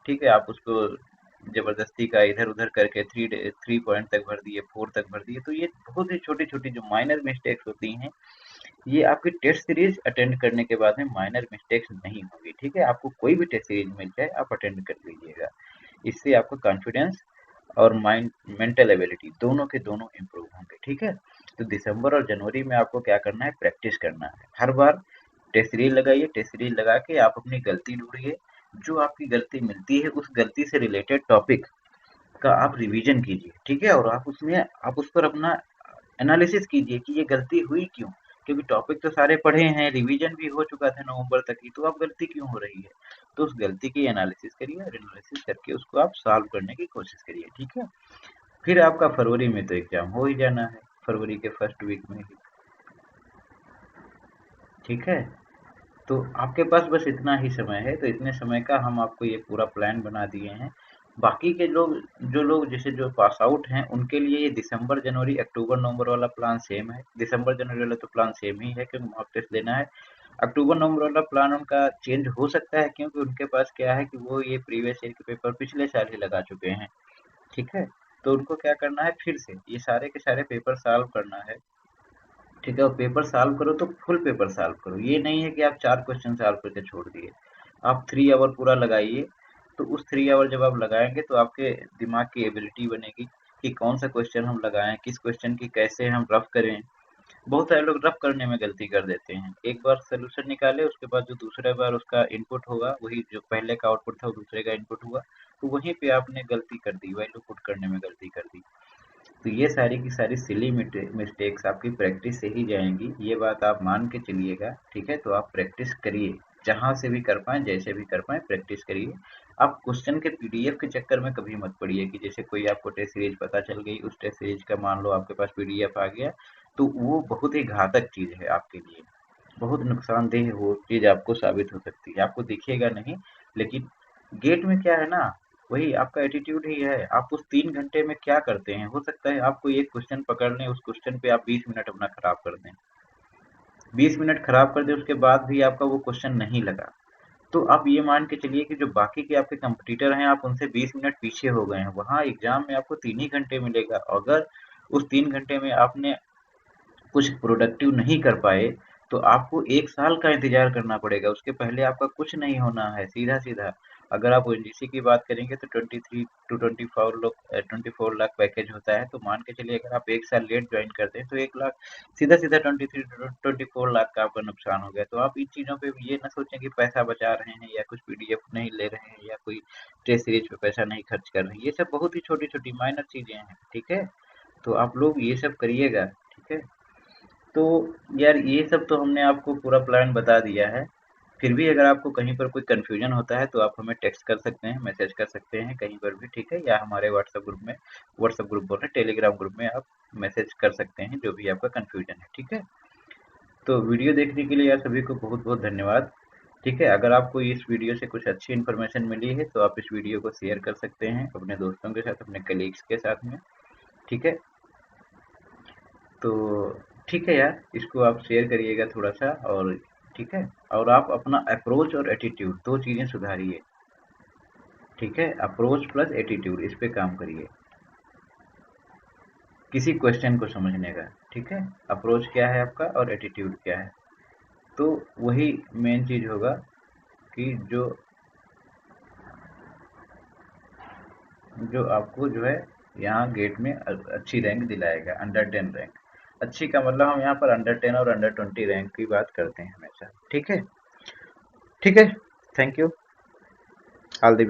Speaker 1: ठीक है? आप उसको जबरदस्ती का इधर उधर करके 3 पॉइंट तक भर दिए, 4 तक भर दिए। तो ये बहुत ही छोटी छोटी जो माइनर मिस्टेक्स होती हैं, ये आपकी टेस्ट सीरीज अटेंड करने के बाद में माइनर मिस्टेक्स नहीं होगी, ठीक है? आपको कोई भी टेस्ट सीरीज मिल जाए, आप अटेंड कर लीजिएगा। इससे आपका कॉन्फिडेंस और माइंड मेंटल एबिलिटी दोनों के दोनों इम्प्रूव होंगे, ठीक है? तो दिसंबर और जनवरी में आपको क्या करना है, प्रैक्टिस करना है। हर बार टेस्ट सीरीज लगाइए, टेस्ट सीरीज लगा के आप अपनी गलती ढूंढिए, जो आपकी गलती मिलती है उस गलती से रिलेटेड टॉपिक का आप रिवीजन कीजिए, ठीक है? और आप उस पर अपना एनालिसिस कीजिए कि ये गलती हुई क्यों? क्योंकि टॉपिक तो सारे पढ़े हैं, रिवीजन भी हो चुका था नवंबर तक की, तो अब गलती क्यों हो रही है? तो उस गलती की एनालिसिस करिए और एनालिसिस करके उसको आप सॉल्व करने की कोशिश करिए, ठीक है? फिर आपका फरवरी में तो एग्जाम हो ही जाना है, फरवरी के फर्स्ट वीक में ही, ठीक है? तो आपके पास बस इतना ही समय है, तो इतने समय का हम आपको ये पूरा प्लान बना दिए हैं। बाकी के लोग, जो लोग जैसे जो पास आउट हैं, उनके लिए ये दिसंबर जनवरी अक्टूबर नवंबर वाला प्लान सेम है। दिसंबर जनवरी वाला तो प्लान सेम ही है क्योंकि मॉक टेस्ट देना है। अक्टूबर नवंबर वाला प्लान उनका चेंज हो सकता है, क्योंकि उनके पास क्या है कि वो ये प्रीवियस ईयर के पेपर पिछले साल ही लगा चुके हैं, ठीक है? तो उनको क्या करना है, फिर से ये सारे के सारे पेपर सॉल्व करना है, ठीक है? और पेपर सॉल्व करो तो फुल पेपर सॉल्व करो। ये नहीं है कि आप 4 क्वेश्चन सॉल्व करके छोड़ दिए। आप 3 आवर पूरा लगाइए। तो उस 3 आवर जब आप लगाएंगे तो आपके दिमाग की एबिलिटी बनेगी कि कौन सा क्वेश्चन हम लगाएं, किस क्वेश्चन की कैसे हम रफ करें। बहुत सारे लोग रफ करने में गलती कर देते हैं। एक बार सोल्यूशन निकाले, उसके बाद जो दूसरा बार उसका इनपुट होगा, वही जो पहले का आउटपुट था वो दूसरे का इनपुट हुआ, तो वहीं पे आपने गलती कर दी, वैल्यू पुट करने में गलती कर दी। तो ये सारी की सारी सिली मिस्टेक्स आपकी प्रैक्टिस से ही जाएंगी, ये बात आप मान के चलिएगा, ठीक है? तो आप प्रैक्टिस करिए, जहाँ से भी कर पाएँ, जैसे भी कर पाएँ, प्रैक्टिस करिए। आप क्वेश्चन के पीडीएफ के चक्कर में कभी मत पड़िए कि जैसे कोई आपको टेस्ट सीरीज पता चल गई, उस टेस्ट सीरीज का मान लो आपके पास पीडीएफ आ गया, तो वो बहुत ही घातक चीज़ है आपके लिए, बहुत नुकसानदेह वो चीज़ आपको साबित हो सकती है। आपको दिखेगा नहीं, लेकिन गेट में क्या है ना, वही आपका एटीट्यूड ही है। आप उस 3 घंटे में क्या करते हैं? हो सकता है आपको एक क्वेश्चन पकड़ लें, उस क्वेश्चन पे आप 20 मिनट अपना खराब कर दें, 20 मिनट खराब कर दें, उसके बाद भी आपका वो क्वेश्चन नहीं लगा, तो आप ये मान के चलिए कि जो बाकी के आपके कंपटीटर हैं, आप उनसे 20 मिनट पीछे हो गए हैं। वहाँ एग्जाम में आपको 3 ही घंटे मिलेगा। अगर उस 3 घंटे में आपने कुछ प्रोडक्टिव नहीं कर पाए, तो आपको 1 साल का इंतजार करना पड़ेगा। उसके पहले आपका कुछ नहीं होना है, सीधा सीधा। अगर आप ओएनजीसी की बात करेंगे तो 24 लाख पैकेज होता है, तो मान के चलिए अगर आप 1 साल लेट ज्वाइन करते हैं तो 1 लाख, सीधा सीधा 24 लाख का आपका नुकसान हो गया। तो आप इन चीज़ों पे ये ना सोचें कि पैसा बचा रहे हैं या कुछ पीडीएफ नहीं ले रहे हैं या कोई टेस्ट सीरीज पे पैसा नहीं खर्च कर रहे हैं। ये सब बहुत ही छोटी छोटी माइनर चीजें हैं, ठीक है? तो आप लोग ये सब करिएगा, ठीक है? तो यार, ये सब तो हमने आपको पूरा प्लान बता दिया है। फिर भी अगर आपको कहीं पर कोई कन्फ्यूजन होता है तो आप हमें टेक्स्ट कर सकते हैं, मैसेज कर सकते हैं कहीं पर भी, ठीक है, या हमारे व्हाट्सएप ग्रुप बोल रहे टेलीग्राम ग्रुप में आप मैसेज कर सकते हैं जो भी आपका कन्फ्यूजन है, ठीक है। तो वीडियो देखने के लिए आप सभी को बहुत बहुत धन्यवाद। ठीक है, अगर आपको इस वीडियो से कुछ अच्छी इन्फॉर्मेशन मिली है तो आप इस वीडियो को शेयर कर सकते हैं अपने दोस्तों के साथ, अपने कलीग्स के साथ में, ठीक है। तो ठीक है यार, इसको आप शेयर करिएगा थोड़ा सा, और ठीक है, और आप अपना अप्रोच और एटीट्यूड दो चीज़ें सुधारिए, ठीक है, अप्रोच प्लस एटीट्यूड इस पे काम करिए किसी क्वेश्चन को समझने का, ठीक है। अप्रोच क्या है आपका और एटीट्यूड क्या है, तो वही मेन चीज़ होगा कि जो आपको जो है यहाँ गेट में अच्छी रैंक दिलाएगा, अंडर 10 रैंक। अच्छी का मतलब हम यहाँ पर अंडर 10 और अंडर 20 रैंक की बात करते हैं हमेशा, ठीक है। ठीक है, thank you, all the best.